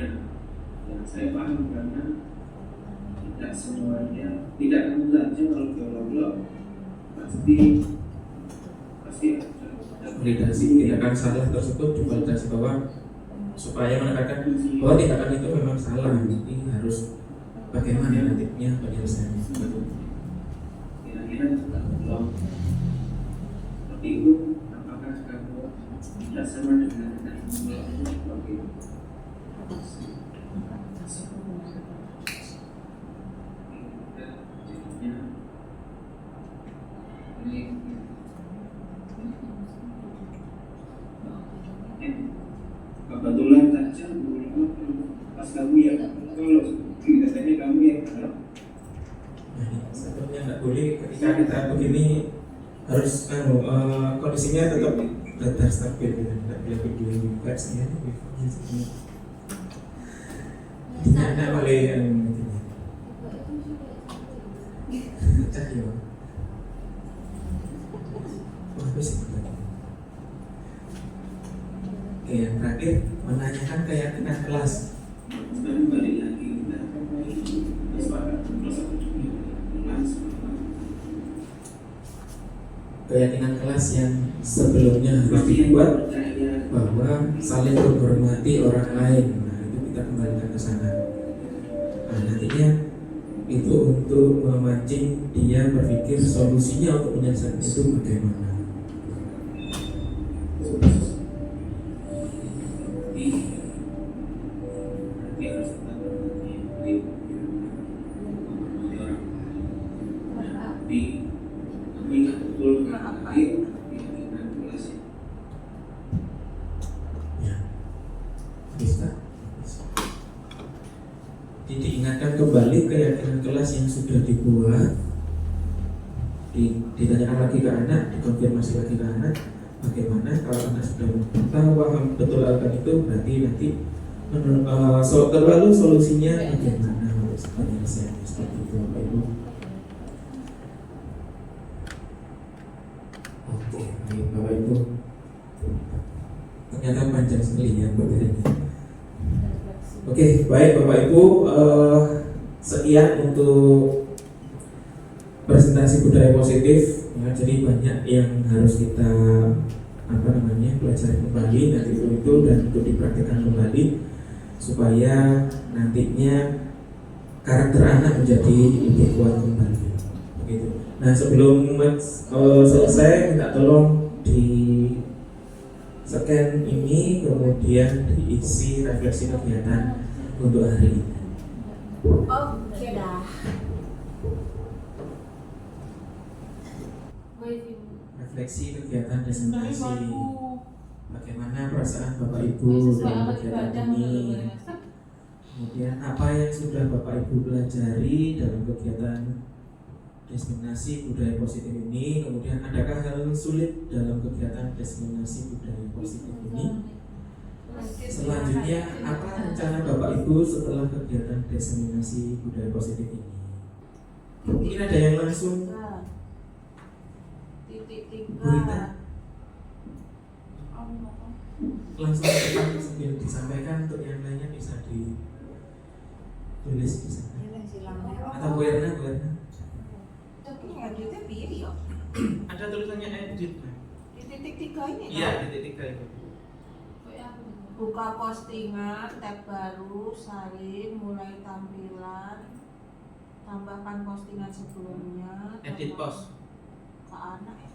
Yang saya paham karena tidak semuanya, tidak kamu saja kalau belok pasti ada validasi tindakan salah tersebut divalidasi bahwa supaya menekankan bahwa tindakan itu memang salah, jadi harus bagaimana nantinya penyelesaiannya. Kira-kira kalau seperti itu, apakah kamu tidak sama dengan anak seperti itu? Kebetulan saja pas kamu ya, kalau biasanya kamu ya. Sebetulnya nggak boleh ketika kita begini harus kondisinya tetap datar stabil, tidak boleh berdua versinya. Tidak boleh cahaya. Oke, yang terakhir menanyakan keyakinan kelas. Sekarang balik lagi kita keyakinan kelas yang sebelumnya harus dibuat bahwa saling menghormati orang lain. Nah, itu kita kembalikan ke sana. Nah, nantinya itu untuk memancing dia berpikir solusinya untuk menyelesaikan itu bagaimana. Diingatkan kembali keyakinan kelas yang sudah dibuat, ditanyakan lagi ke anak, dikonfirmasi lagi ke anak, bagaimana kalau anak sudah tahu paham betul akan itu, berarti nanti terlalu solusinya bagaimana harus penyelesaian seperti itu, Bapak Ibu. Oke, baik Bapak Ibu. Ternyata panjang sekali ya materinya. Oke, baik Bapak Ibu, sekian untuk presentasi budaya positif. Ya, jadi banyak yang harus kita pelajari kembali nanti itu dan untuk dipraktikkan kembali supaya nantinya karakter anak menjadi lebih kuat kembali. Begitu. Nah, sebelum selesai minta tolong di scan ini, kemudian diisi refleksi kegiatan untuk hari ini. Oke dah. Refleksi kegiatan presentasi. Bagaimana perasaan Bapak Ibu dalam kegiatan ini? Kemudian apa yang sudah Bapak Ibu pelajari dalam kegiatan diseminasi budaya positif ini, kemudian adakah hal sulit dalam kegiatan diseminasi budaya positif ini? Selanjutnya, apa rencana Bapak Ibu setelah kegiatan diseminasi budaya positif ini? Mungkin ada yang langsung titik berita langsung cepat sambil disampaikan, untuk yang lainnya bisa ditulis di sana. Atau Bu Erna? Ada tulisannya edit. Di titik 3 ini. Iya, di titik 3 itu. Buka postingan, tab baru, salin, mulai tampilan, tambahkan postingan sebelumnya, Edit post. ke anak ya.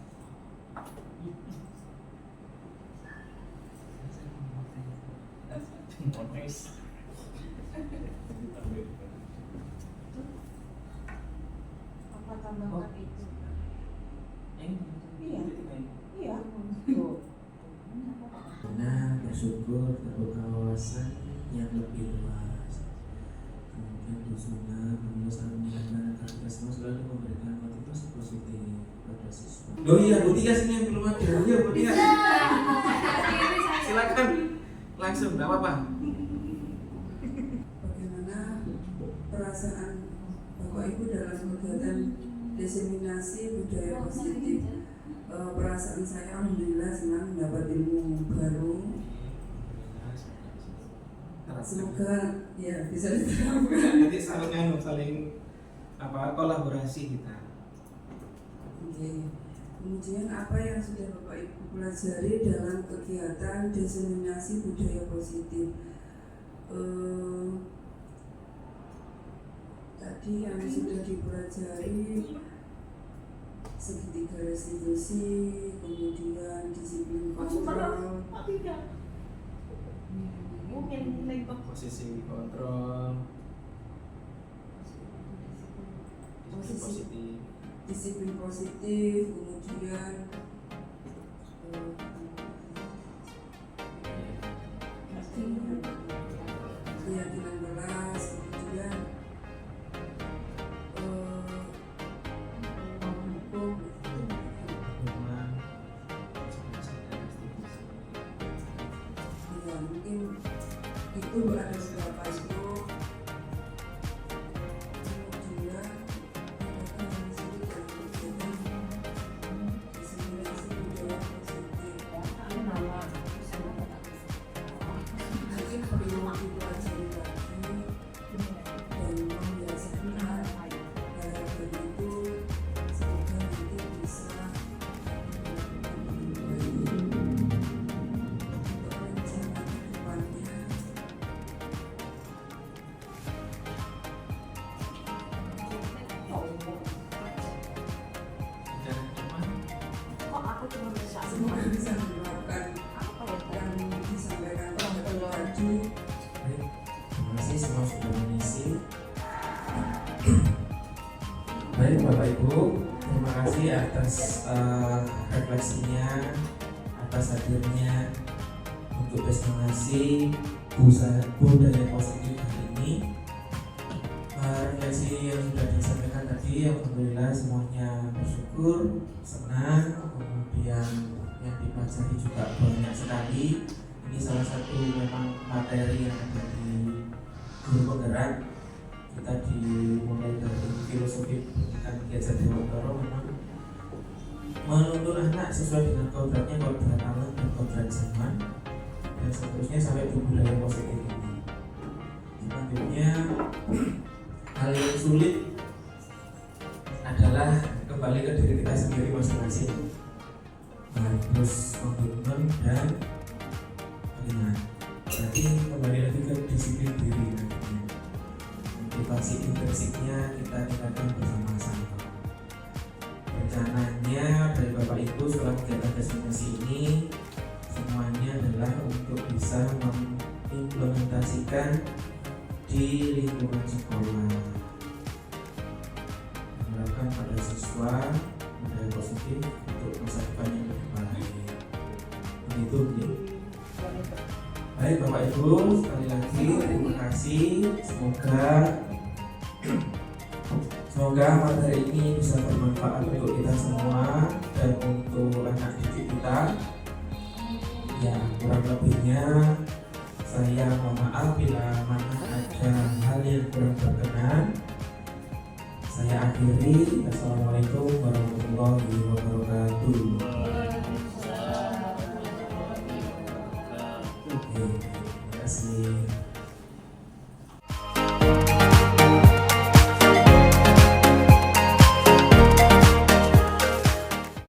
Apa tambahkan itu? Iya. Iya. Nah, bersyukur terbuka wawasan yang lebih luas. Kemudian dusungan menyelesaikan meningkatkan aktivitas selalu memberikan motivasi positif pada siswa. Oh iya, Bu Tika sini yang belum ada. Iya, Bu Tika. Silakan langsung, nggak apa-apa. Bagaimana perasaan Bapak Ibu dalam kegiatan diseminasi budaya positif? Perasaan saya alhamdulillah senang mendapat ilmu baru. Semoga ya bisa diterapkan. Nanti saling kolaborasi kita. Oke. Kemudian apa yang sudah Bapak Ibu pelajari dalam kegiatan diseminasi budaya positif? Tadi yang sudah dipelajari segitiga restitusi, kemudian disiplin kontrol, Posisi kontrol, positif. disiplin positif, kemudian keyakinan belas, kemudian ya mungkin itu ada beberapa itu. Kemudian ada yang disebut dengan diseminasi budaya positif. Mungkin perlu dipelajari lagi dan membiasakan hal-hal itu, semoga nanti bisa rencana ke depannya. Semoga bisa menerapkan yang disampaikan Bapak tadi. Baik, terima kasih semua sudah mengisi. Baik Bapak Ibu, terima kasih atas refleksinya, atas hadirnya untuk diseminasi budaya positif hari ini. Refleksi yang sudah disampaikan tadi, alhamdulillah semuanya bersyukur, senang. Kemudian yang dipelajari juga banyak sekali. Ini salah satu memang materi yang ada di guru penggerak. Kita dimulai dari filosofi pendidikan Ki Dewantara, memang menuntun anak sesuai dengan kodratnya, kodrat alam dan kodrat zaman, dan seterusnya sampai budaya positif ini. Selanjutnya, hal yang sulit adalah kembali ke diri kita sendiri masing-masing. Harus komitmen dan keringat. Berarti kembali lagi ke disiplin diri nantinya. Motivasi intrinsiknya kita tingkatkan bersama-sama. Rencananya dari Bapak Ibu setelah kegiatan diseminasi ini semuanya adalah untuk bisa mengimplementasikan di lingkungan sekolah, mengharapkan pada siswa budaya positif untuk masa depan yang lebih baik. Begitu, Bu. Baik Bapak Ibu, sekali lagi terima kasih. Semoga semoga materi ini bisa bermanfaat untuk kita semua dan untuk anak didik kita. Ya, kurang lebihnya saya mohon maaf bila mana ada hal yang kurang berkenan. Saya akhiri. Assalamualaikum warahmatullahi wabarakatuh.